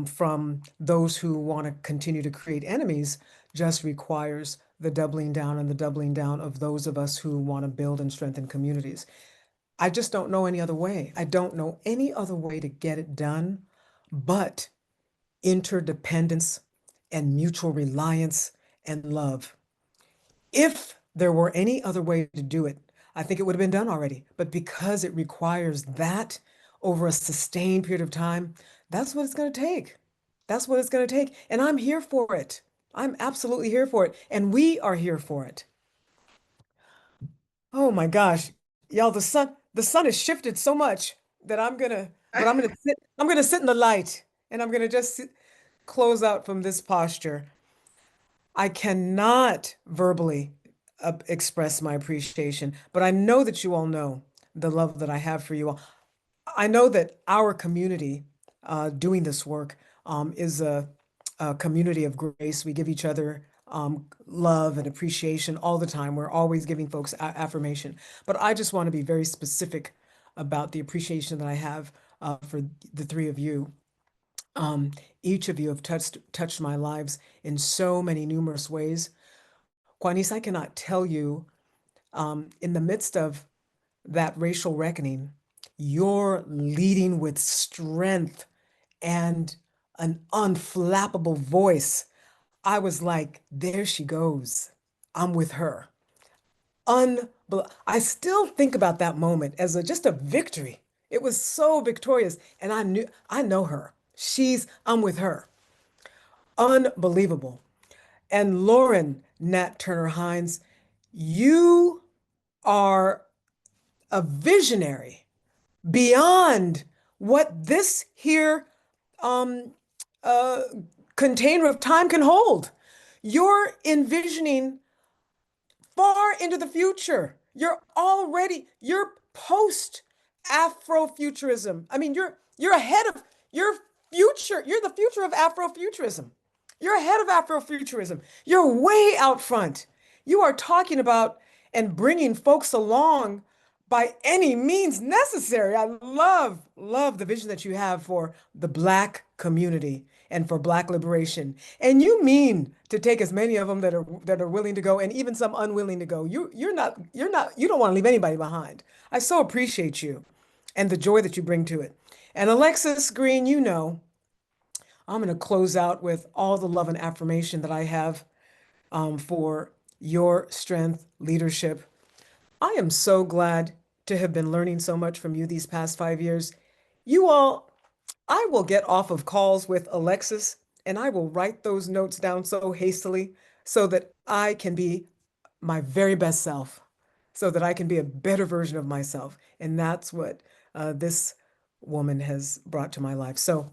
from those who want to continue to create enemies just requires the doubling down and the doubling down of those of us who want to build and strengthen communities. I just don't know any other way. I don't know any other way to get it done but interdependence and mutual reliance and love. If there were any other way to do it, I think it would have been done already. But because it requires that over a sustained period of time, that's what it's going to take. That's what it's going to take. And I'm here for it. I'm absolutely here for it. And we are here for it. Oh my gosh. Y'all, the sun has shifted so much that I'm gonna sit in the light, and I'm gonna just close out from this posture. I cannot verbally express my appreciation, but I know that you all know the love that I have for you all. I know that our community doing this work is a community of grace. We give each other love and appreciation all the time. We're always giving folks affirmation. But I just want to be very specific about the appreciation that I have for the three of you. Each of you have touched my lives in so many numerous ways. Quanice, I cannot tell you, in the midst of that racial reckoning, you're leading with strength and an unflappable voice. I was like, there she goes. I'm with her. I still think about that moment as just a victory. It was so victorious. And I know her. I'm with her. Unbelievable. And Lauren Nat Turner Hines, you are a visionary beyond what this here um, uh, container of time can hold. You're envisioning far into the future. You're post Afrofuturism. I mean, you're ahead of your future. You're the future of Afrofuturism. You're ahead of Afrofuturism. You're way out front. You are talking about and bringing folks along by any means necessary. I love the vision that you have for the Black community and for Black liberation. And you mean to take as many of them that are willing to go, and even some unwilling to go. You don't want to leave anybody behind. I so appreciate you and the joy that you bring to it. And Alexis Green, you know, I'm going to close out with all the love and affirmation that I have for your strength, leadership. I am so glad to have been learning so much from you these past 5 years. You all, I will get off of calls with Alexis and I will write those notes down so hastily so that I can be my very best self, so that I can be a better version of myself. And that's what this woman has brought to my life. So,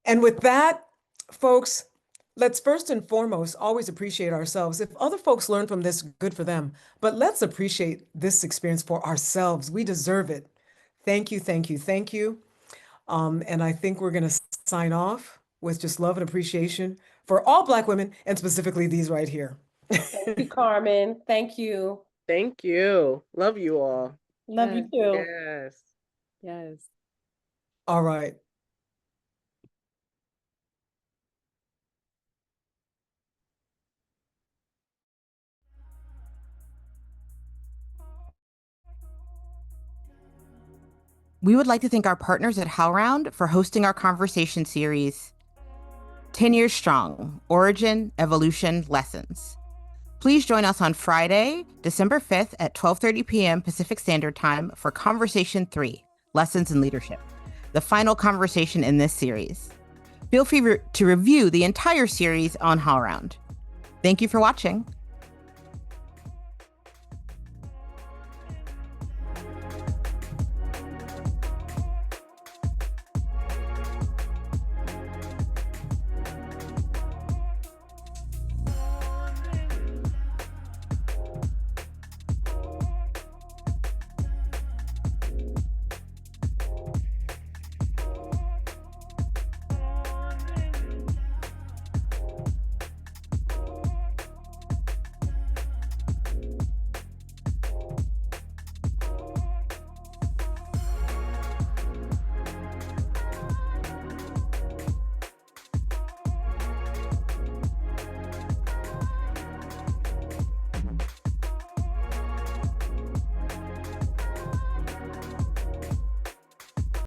and with that, folks, let's first and foremost always appreciate ourselves. If other folks learn from this, good for them. But let's appreciate this experience for ourselves. We deserve it. Thank you, thank you, thank you. And I think we're going to sign off with just love and appreciation for all Black women, and specifically these right here. Thank you, Carmen. Thank you. Thank you. Love you all. Love you too. Yes. Yes. All right. We would like to thank our partners at HowlRound for hosting our conversation series, 10 Years Strong, Origin, Evolution, Lessons. Please join us on Friday, December 5th at 12:30 p.m. Pacific Standard Time for Conversation 3, Lessons in Leadership, the final conversation in this series. Feel free to review the entire series on HowlRound. Thank you for watching.